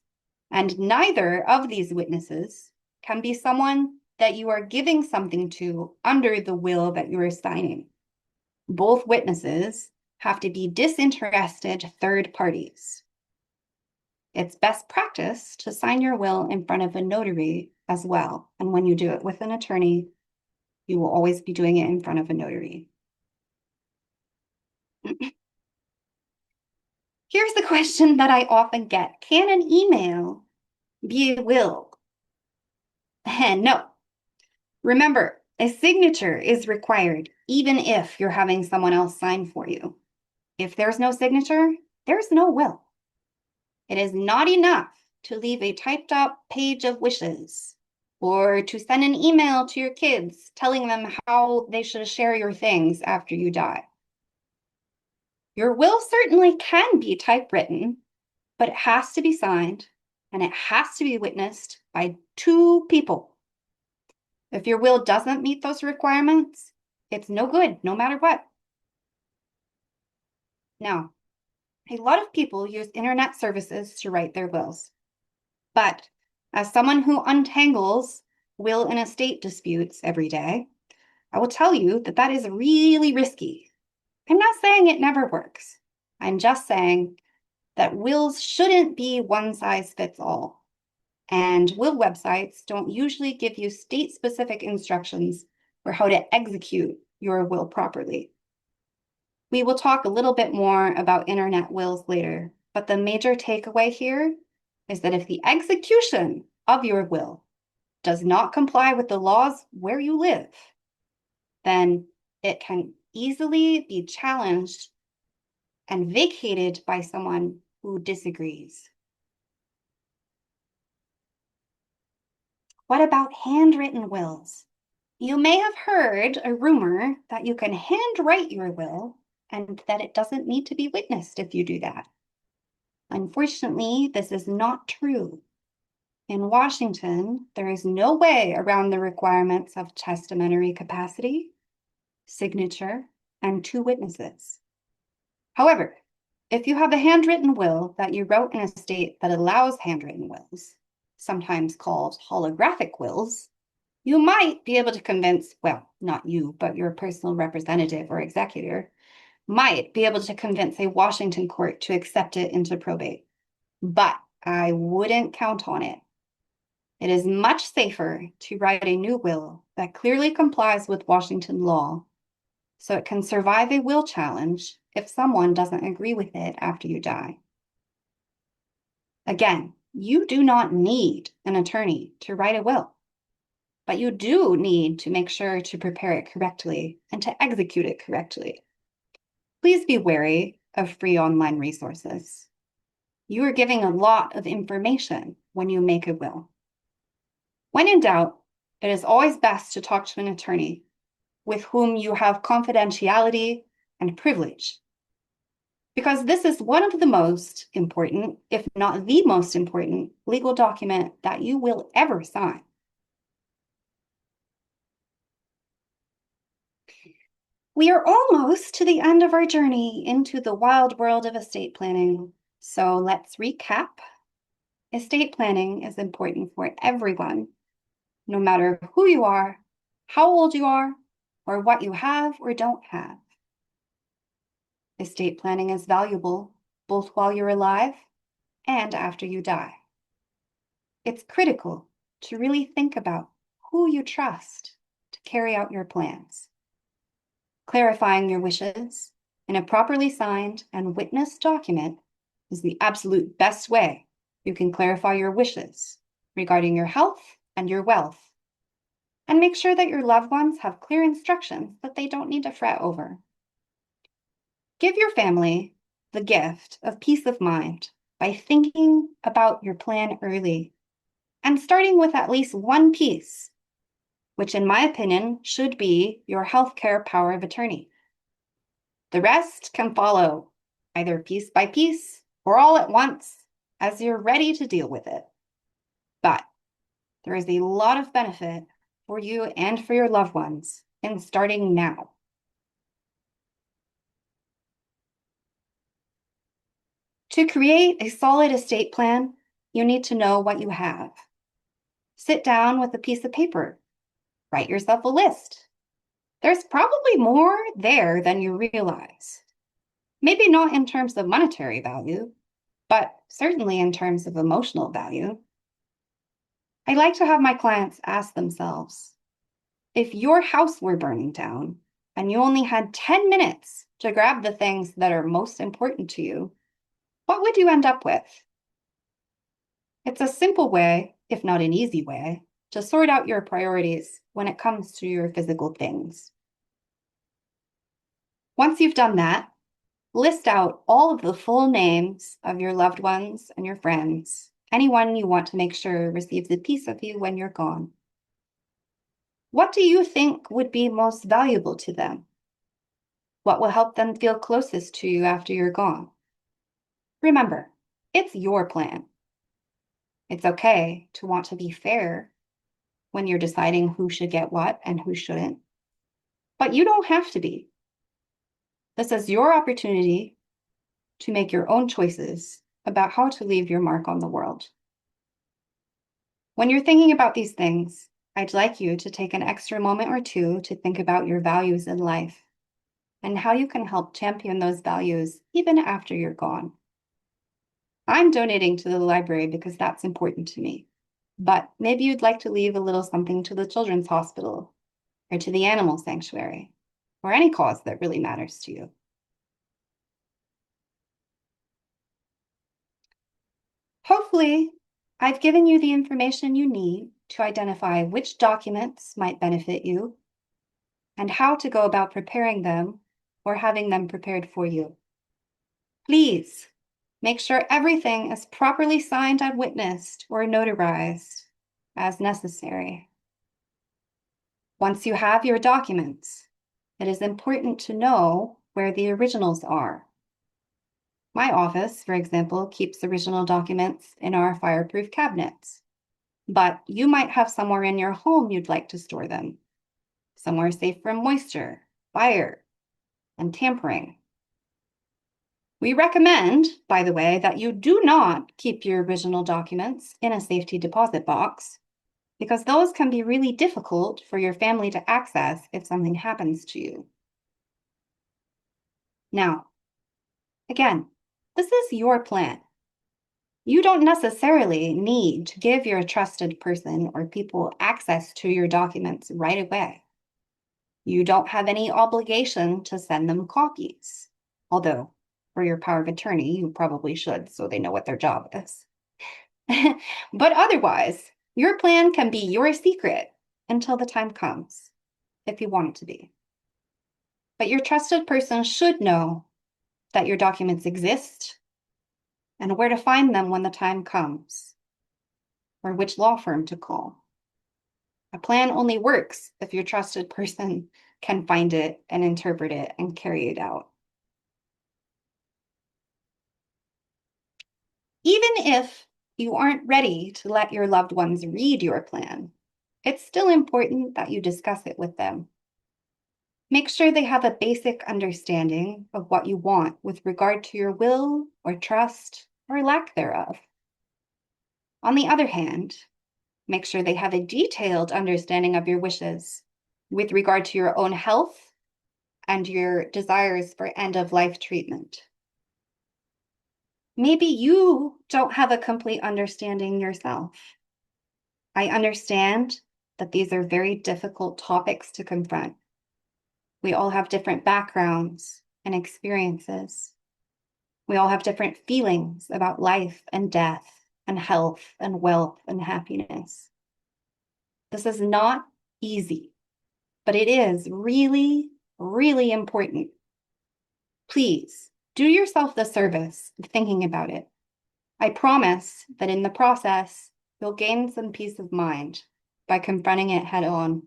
And neither of these witnesses can be someone that you are giving something to under the will that you are signing. Both witnesses have to be disinterested third parties. It's best practice to sign your will in front of a notary as well. And when you do it with an attorney, you will always be doing it in front of a notary. Here's the question that I often get. Can an email be a will? And no. Remember, a signature is required even if you're having someone else sign for you. If there's no signature, there's no will. It is not enough to leave a typed up page of wishes or to send an email to your kids telling them how they should share your things after you die. Your will certainly can be typewritten, but it has to be signed and it has to be witnessed by 2 people. If your will doesn't meet those requirements, it's no good, no matter what. Now, a lot of people use internet services to write their wills. But as someone who untangles will and estate disputes every day, I will tell you that that is really risky. I'm not saying it never works. I'm just saying that wills shouldn't be one size fits all. And will websites don't usually give you state-specific instructions for how to execute your will properly. We will talk a little bit more about internet wills later, but the major takeaway here is that if the execution of your will does not comply with the laws where you live, then it can easily be challenged and vacated by someone who disagrees. What about handwritten wills? You may have heard a rumor that you can handwrite your will and that it doesn't need to be witnessed if you do that. Unfortunately, this is not true. In Washington, there is no way around the requirements of testamentary capacity, signature, and 2 witnesses. However, if you have a handwritten will that you wrote in a state that allows handwritten wills, sometimes called holographic wills, you might be able to convince, well, not you, but your personal representative or executor, might be able to convince a Washington court to accept it into probate. But I wouldn't count on it. It is much safer to write a new will that clearly complies with Washington law so it can survive a will challenge if someone doesn't agree with it after you die. Again, you do not need an attorney to write a will, but you do need to make sure to prepare it correctly and to execute it correctly. Please be wary of free online resources. You are giving a lot of information when you make a will. When in doubt, it is always best to talk to an attorney with whom you have confidentiality and privilege, because this is one of the most important, if not the most important, legal document that you will ever sign. We are almost to the end of our journey into the wild world of estate planning. So let's recap. Estate planning is important for everyone, no matter who you are, how old you are, or what you have or don't have. Estate planning is valuable both while you're alive and after you die. It's critical to really think about who you trust to carry out your plans. Clarifying your wishes in a properly signed and witnessed document is the absolute best way you can clarify your wishes regarding your health and your wealth, and make sure that your loved ones have clear instructions that they don't need to fret over. Give your family the gift of peace of mind by thinking about your plan early and starting with at least one piece, which in my opinion should be your healthcare power of attorney. The rest can follow either piece by piece or all at once as you're ready to deal with it. But there is a lot of benefit for you and for your loved ones in starting now. To create a solid estate plan, you need to know what you have. Sit down with a piece of paper. Write yourself a list. There's probably more there than you realize. Maybe not in terms of monetary value, but certainly in terms of emotional value. I like to have my clients ask themselves, if your house were burning down and you only had 10 minutes to grab the things that are most important to you, what would you end up with? It's a simple way, if not an easy way, to sort out your priorities when it comes to your physical things. Once you've done that, list out all of the full names of your loved ones and your friends, anyone you want to make sure receives a piece of you when you're gone. What do you think would be most valuable to them? What will help them feel closest to you after you're gone? Remember, it's your plan. It's okay to want to be fair when you're deciding who should get what and who shouldn't, but you don't have to be. This is your opportunity to make your own choices about how to leave your mark on the world. When you're thinking about these things, I'd like you to take an extra moment or two to think about your values in life and how you can help champion those values even after you're gone. I'm donating to the library because that's important to me, but maybe you'd like to leave a little something to the children's hospital or to the animal sanctuary or any cause that really matters to you. Hopefully, I've given you the information you need to identify which documents might benefit you and how to go about preparing them or having them prepared for you. Please make sure everything is properly signed and witnessed or notarized as necessary. Once you have your documents, it is important to know where the originals are. My office, for example, keeps original documents in our fireproof cabinets, but you might have somewhere in your home you'd like to store them, somewhere safe from moisture, fire, and tampering. We recommend, by the way, that you do not keep your original documents in a safety deposit box, because those can be really difficult for your family to access if something happens to you. Now, again, this is your plan. You don't necessarily need to give your trusted person or people access to your documents right away. You don't have any obligation to send them copies, although for your power of attorney, you probably should so they know what their job is. But otherwise, your plan can be your secret until the time comes, if you want it to be. But your trusted person should know that your documents exist and where to find them when the time comes, or which law firm to call. A plan only works if your trusted person can find it and interpret it and carry it out. Even if you aren't ready to let your loved ones read your plan, it's still important that you discuss it with them. Make sure they have a basic understanding of what you want with regard to your will or trust or lack thereof. On the other hand, make sure they have a detailed understanding of your wishes with regard to your own health and your desires for end-of-life treatment. Maybe you don't have a complete understanding yourself. I understand that these are very difficult topics to confront. We all have different backgrounds and experiences. We all have different feelings about life and death and health and wealth and happiness. This is not easy, but it is really, really important. Please do yourself the service of thinking about it. I promise that in the process, you'll gain some peace of mind by confronting it head on.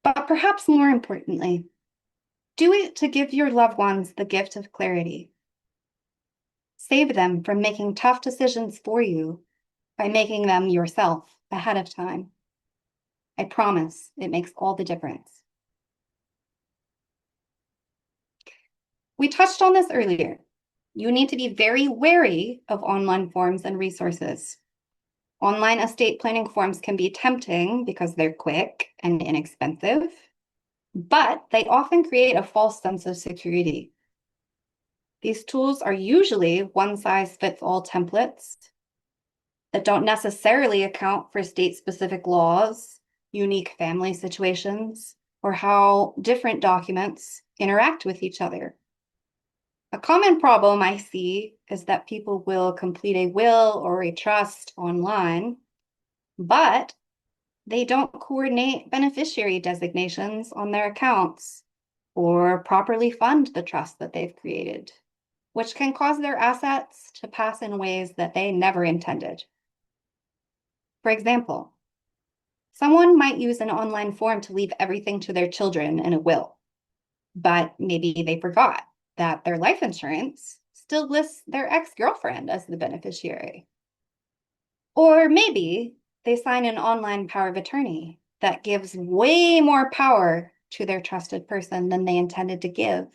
But perhaps more importantly, do it to give your loved ones the gift of clarity. Save them from making tough decisions for you by making them yourself ahead of time. I promise it makes all the difference. We touched on this earlier. You need to be very wary of online forms and resources. Online estate planning forms can be tempting because they're quick and inexpensive, but they often create a false sense of security. These tools are usually one-size-fits-all templates that don't necessarily account for state-specific laws, unique family situations, or how different documents interact with each other. A common problem I see is that people will complete a will or a trust online, but they don't coordinate beneficiary designations on their accounts or properly fund the trust that they've created, which can cause their assets to pass in ways that they never intended. For example, someone might use an online form to leave everything to their children in a will, but maybe they forgot that their life insurance still lists their ex-girlfriend as the beneficiary. Or maybe they sign an online power of attorney that gives way more power to their trusted person than they intended to give.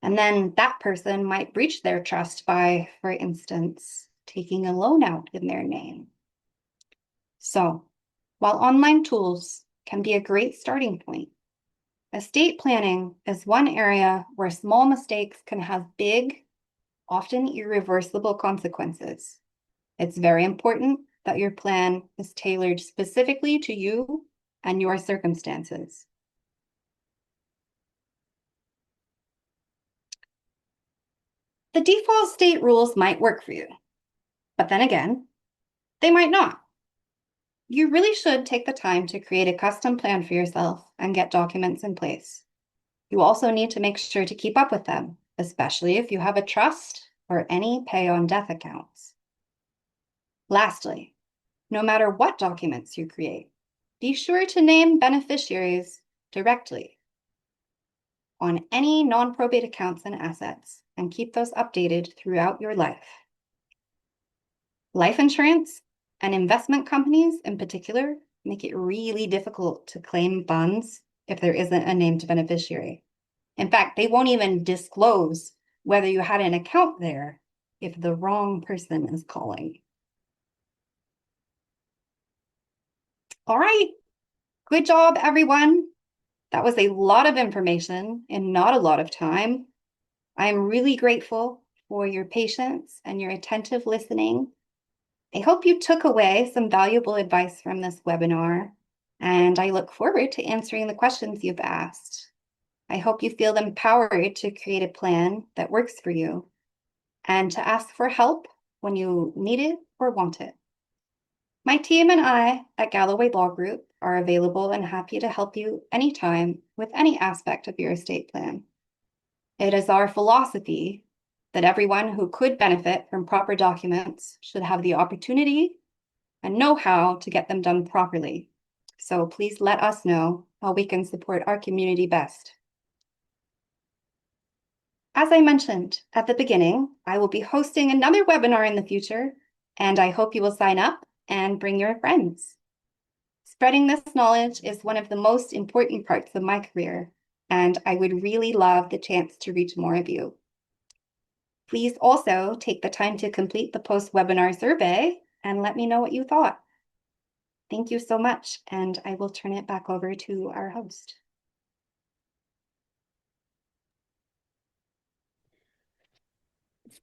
And then that person might breach their trust by, for instance, taking a loan out in their name. So, while online tools can be a great starting point, estate planning is one area where small mistakes can have big, often irreversible consequences. It's very important that your plan is tailored specifically to you and your circumstances. The default state rules might work for you, but then again, they might not. You really should take the time to create a custom plan for yourself and get documents in place. You also need to make sure to keep up with them, especially if you have a trust or any pay on death accounts. Lastly, no matter what documents you create, be sure to name beneficiaries directly on any non-probate accounts and assets and keep those updated throughout your life. Life insurance and investment companies in particular make it really difficult to claim funds if there isn't a named beneficiary. In fact, they won't even disclose whether you had an account there if the wrong person is calling. All right, good job, everyone. That was a lot of information and not a lot of time. I'm really grateful for your patience and your attentive listening. I hope you took away some valuable advice from this webinar. And I look forward to answering the questions you've asked. I hope you feel empowered to create a plan that works for you and to ask for help when you need it or want it. My team and I at Galloway Law Group are available and happy to help you anytime with any aspect of your estate plan. It is our philosophy that everyone who could benefit from proper documents should have the opportunity and know how to get them done properly. So please let us know how we can support our community best. As I mentioned at the beginning, I will be hosting another webinar in the future, and I hope you will sign up and bring your friends. Spreading this knowledge is one of the most important parts of my career, and I would really love the chance to reach more of you. Please also take the time to complete the post-webinar survey and let me know what you thought. Thank you so much, and I will turn it back over to our host.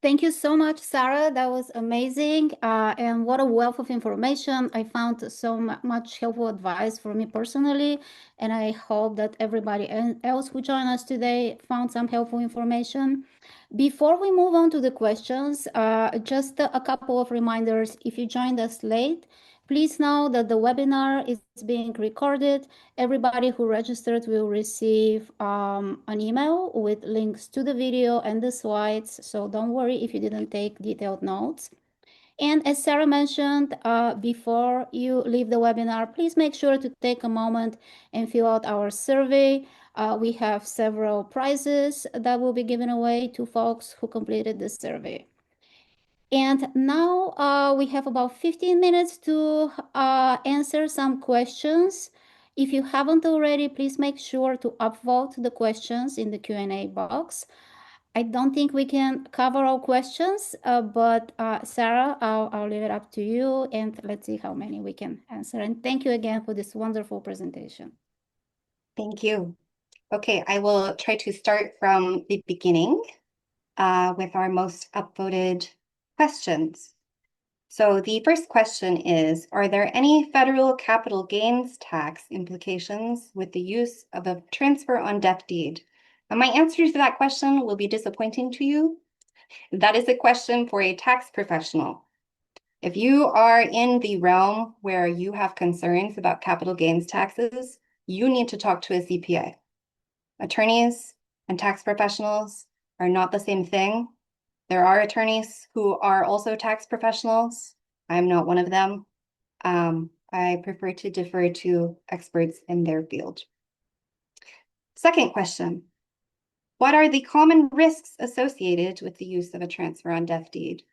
Thank you so much, Sarah. That was amazing. And what a wealth of information. I found so much helpful advice for me personally. And I hope that everybody else who joined us today found some helpful information. Before we move on to the questions, just a couple of reminders. If you joined us late, please know that the webinar is being recorded. Everybody who registered will receive an email with links to the video and the slides, so don't worry if you didn't take detailed notes. And as Sarah mentioned, before you leave the webinar, please make sure to take a moment and fill out our survey. We have several prizes that will be given away to folks who completed the survey. And now we have about 15 minutes to answer some questions. If you haven't already, please make sure to upvote the questions in the Q&A box. I don't think we can cover all questions, but Sarah, I'll leave it up to you, and let's see how many we can answer. And thank you again for this wonderful presentation. Thank you. Okay, I will try to start from the beginning with our most upvoted questions. So the first question is, are there any federal capital gains tax implications with the use of a transfer on death deed? And my answer to that question will be disappointing to you. That is a question for a tax professional. If you are in the realm where you have concerns about capital gains taxes, you need to talk to a CPA. Attorneys and tax professionals are not the same thing. There are attorneys who are also tax professionals. I'm not one of them. I prefer to defer to experts in their field. Second question, what are the common risks associated with the use of a transfer on death deed?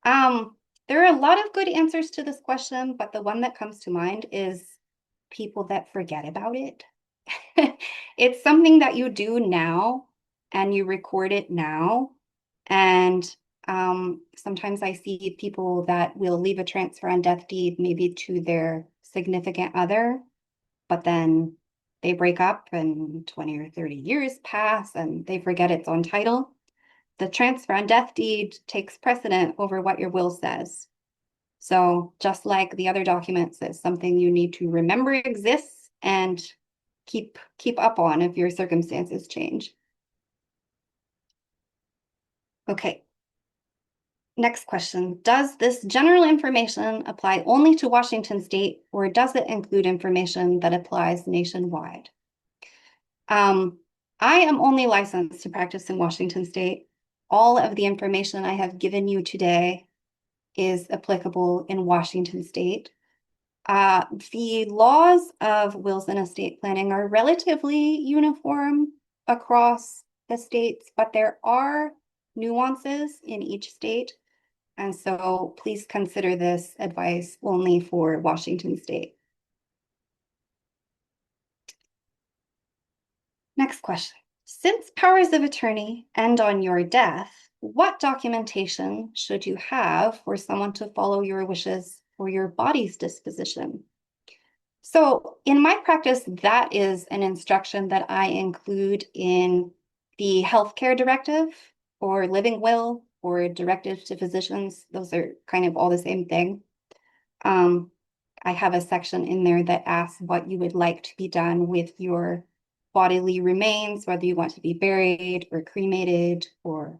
There are a lot of good answers to this question, but the one that comes to mind is people that forget about it. It's something that you do now and you record it now. And sometimes I see people that will leave a transfer on death deed maybe to their significant other, but then they break up and 20 or 30 years pass and they forget it's on title. The transfer on death deed takes precedent over what your will says. So just like the other documents, it's something you need to remember exists and keep up on if your circumstances change. Okay. Next question. Does this general information apply only to Washington State, or does it include information that applies nationwide? I am only licensed to practice in Washington State. All of the information I have given you today is applicable in Washington State. The laws of wills and estate planning are relatively uniform across the states, but there are nuances in each state. And so please consider this advice only for Washington State. Next question. Since powers of attorney end on your death, what documentation should you have for someone to follow your wishes for your body's disposition? So in my practice, that is an instruction that I include in the healthcare directive or living will or directive to physicians. Those are kind of all the same thing. I have a section in there that asks what you would like to be done with your bodily remains, whether you want to be buried or cremated or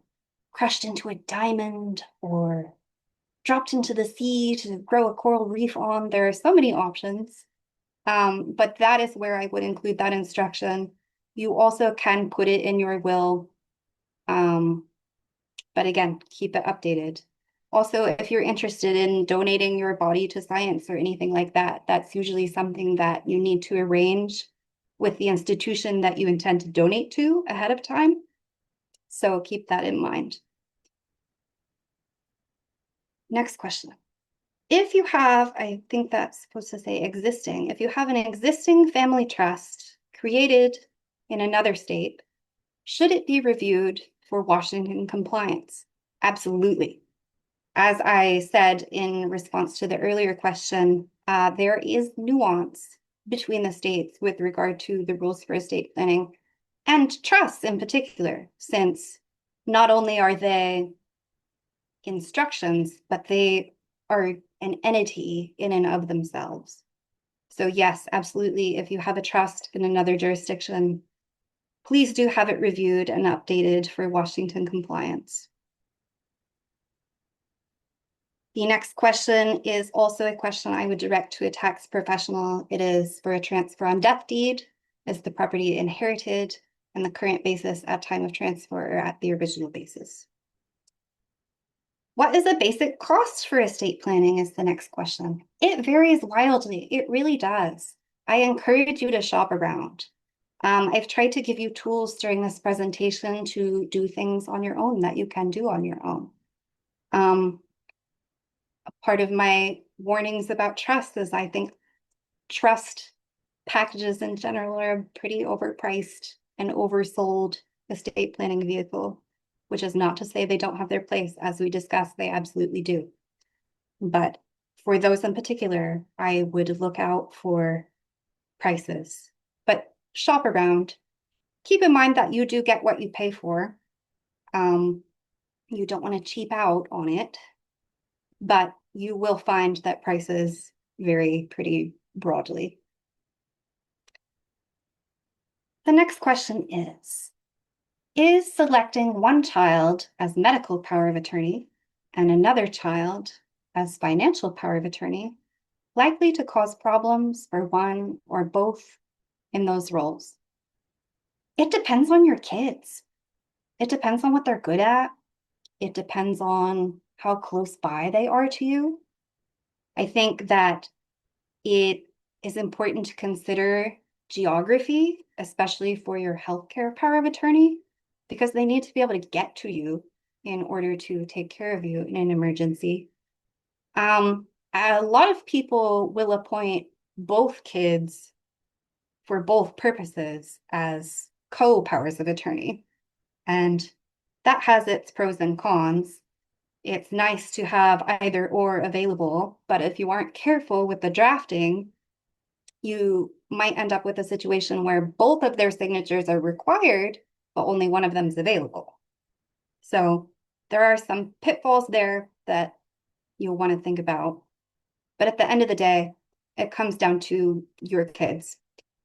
crushed into a diamond or dropped into the sea to grow a coral reef on. There are so many options, but that is where I would include that instruction. You also can put it in your will, but again, keep it updated. Also, if you're interested in donating your body to science or anything like that, that's usually something that you need to arrange with the institution that you intend to donate to ahead of time. So keep that in mind. Next question. If you have, I think that's supposed to say existing, if you have an existing family trust created in another state, should it be reviewed for Washington compliance? Absolutely. As I said in response to the earlier question, there is nuance between the states with regard to the rules for estate planning and trusts in particular, since not only are they instructions, but they are an entity in and of themselves. So yes, absolutely, if you have a trust in another jurisdiction, please do have it reviewed and updated for Washington compliance. The next question is also a question I would direct to a tax professional. It is for a transfer on death deed. Is the property inherited and the current basis at time of transfer or at the original basis? What is a basic cost for estate planning is the next question. It varies wildly. It really does. I encourage you to shop around. I've tried to give you tools during this presentation to do things on your own that you can do on your own. Part of my warnings about trust is I think trust packages in general are pretty overpriced and oversold estate planning vehicle, which is not to say they don't have their place. As we discussed, they absolutely do. But for those in particular, I would look out for prices, but shop around. Keep in mind that you do get what you pay for. You don't want to cheap out on it, but you will find that prices vary pretty broadly. The next question is selecting one child as medical power of attorney and another child as financial power of attorney likely to cause problems for one or both in those roles? It depends on your kids. It depends on what they're good at. It depends on how close by they are to you. I think that it is important to consider geography, especially for your healthcare power of attorney, because they need to be able to get to you in order to take care of you in an emergency. A lot of people will appoint both kids for both purposes as co-powers of attorney, and that has its pros and cons. It's nice to have either or available, but if you aren't careful with the drafting, you might end up with a situation where both of their signatures are required, but only one of them is available. So there are some pitfalls there that you'll want to think about. But at the end of the day, it comes down to your kids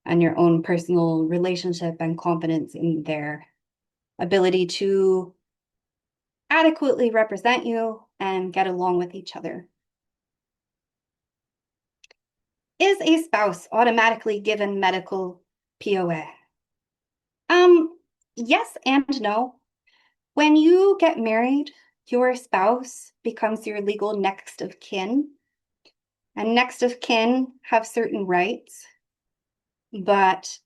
and your own personal relationship and confidence in their ability to adequately represent you and get along with each other. Is a spouse automatically given medical POA? Yes and no. When you get married, your spouse becomes your legal next of kin. And next of kin have certain rights, but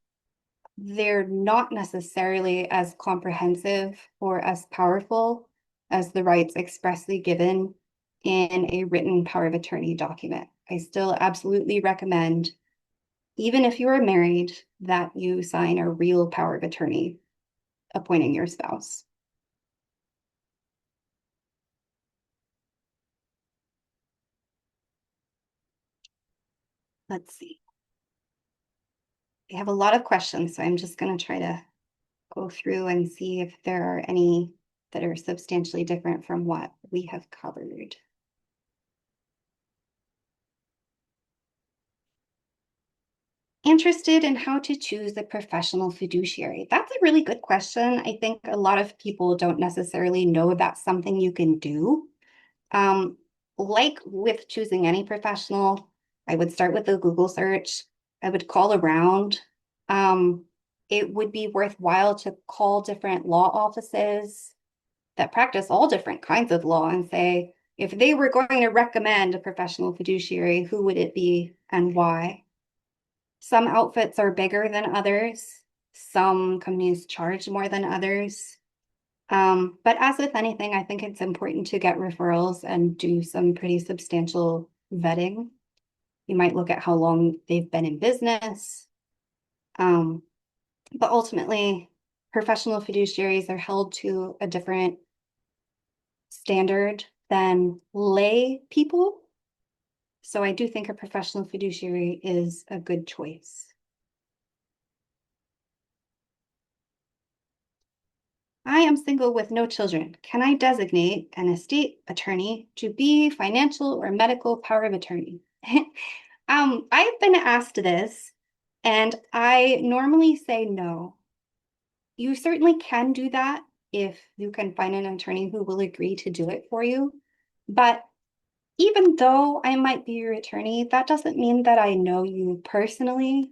they're not necessarily as comprehensive or as powerful as the rights expressly given in a written power of attorney document. I still absolutely recommend, even if you are married, that you sign a real power of attorney appointing your spouse. Let's see. We have a lot of questions, so I'm just going to try to go through and see if there are any that are substantially different from what we have covered. interested in how to choose a professional fiduciary? That's a really good question. I think a lot of people don't necessarily know that's something you can do. Like with choosing any professional, I would start with a Google search. I would call around. It would be worthwhile to call different law offices that practice all different kinds of law and say, if they were going to recommend a professional fiduciary, who would it be and why? Some outfits are bigger than others. Some companies charge more than others. But as with anything, I think it's important to get referrals and do some pretty substantial vetting. You might look at how long they've been in business. But ultimately, professional fiduciaries are held to a different standard than lay people. So I do think a professional fiduciary is a good choice. I am single with no children. Can I designate an estate attorney to be financial or medical power of attorney? I've been asked this, and I normally say no. You certainly can do that if you can find an attorney who will agree to do it for you. But even though I might be your attorney, that doesn't mean that I know you personally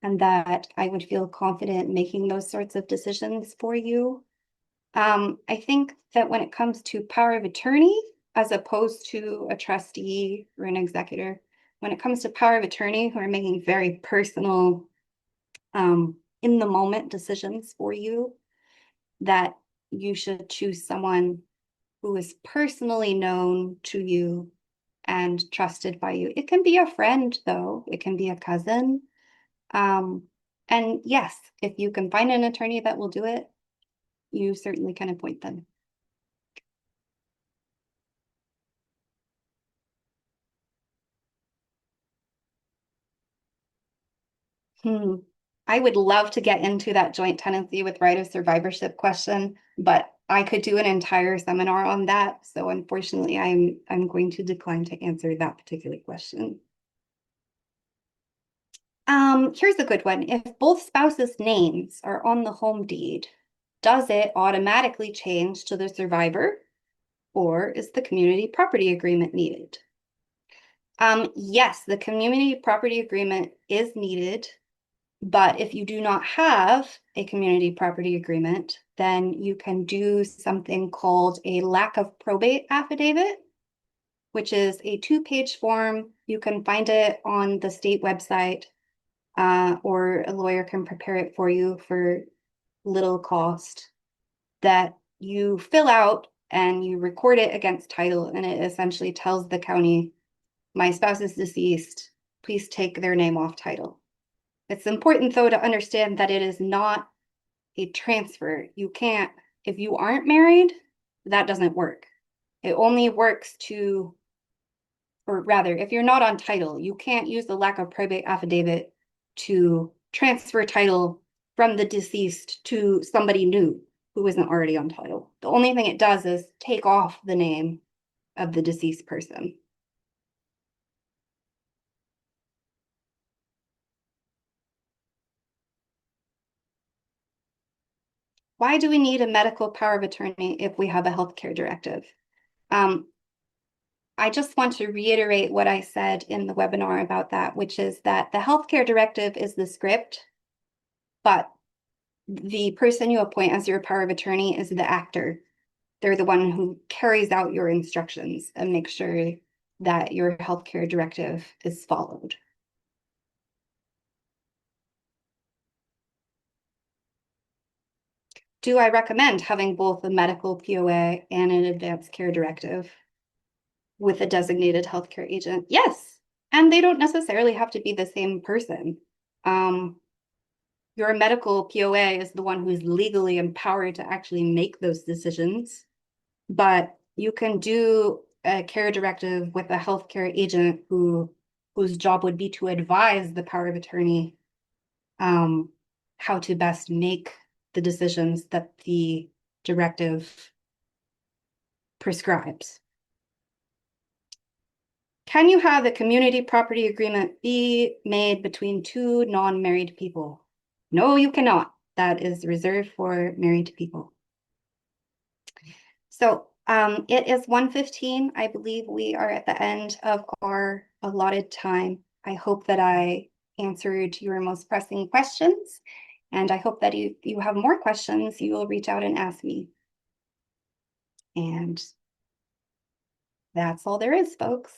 and that I would feel confident making those sorts of decisions for you. I think that when it comes to power of attorney, as opposed to a trustee or an executor, when it comes to power of attorney who are making very personal, in the moment decisions for you, that you should choose someone who is personally known to you and trusted by you. It can be a friend, though. It can be a cousin. And yes, if you can find an attorney that will do it, you certainly can appoint them. I would love to get into that joint tenancy with right of survivorship question, but I could do an entire seminar on that. So unfortunately, I'm going to decline to answer that particular question. Here's a good one. If both spouses' names are on the home deed, does it automatically change to the survivor, or is the community property agreement needed? Yes, the community property agreement is needed, but if you do not have a community property agreement, then you can do something called a lack of probate affidavit, which is a 2-page form. You can find it on the state website, or a lawyer can prepare it for you for little cost, that you fill out and you record it against title, and it essentially tells the county, my spouse is deceased, please take their name off title. It's important, though, to understand that it is not a transfer. You can't, if you aren't married, that doesn't work. It only works to, or rather, if you're not on title, you can't use the lack of probate affidavit to transfer title from the deceased to somebody new who isn't already on title. The only thing it does is take off the name of the deceased person. Why do we need a medical power of attorney if we have a healthcare directive? I just want to reiterate what I said in the webinar about that, which is that the healthcare directive is the script, but the person you appoint as your power of attorney is the actor. They're the one who carries out your instructions and makes sure that your healthcare directive is followed. Do I recommend having both a medical POA and an advanced care directive with a designated healthcare agent? Yes, and they don't necessarily have to be the same person. Your medical POA is the one who's legally empowered to actually make those decisions, but you can do a care directive with a healthcare agent whose job would be to advise the power of attorney how to best make the decisions that the directive prescribes. Can you have a community property agreement be made between two non-married people? No, you cannot. That is reserved for married people. So it is 1:15. I believe we are at the end of our allotted time. I hope that I answered your most pressing questions, and I hope that if you have more questions, you will reach out and ask me. And that's all there is, folks.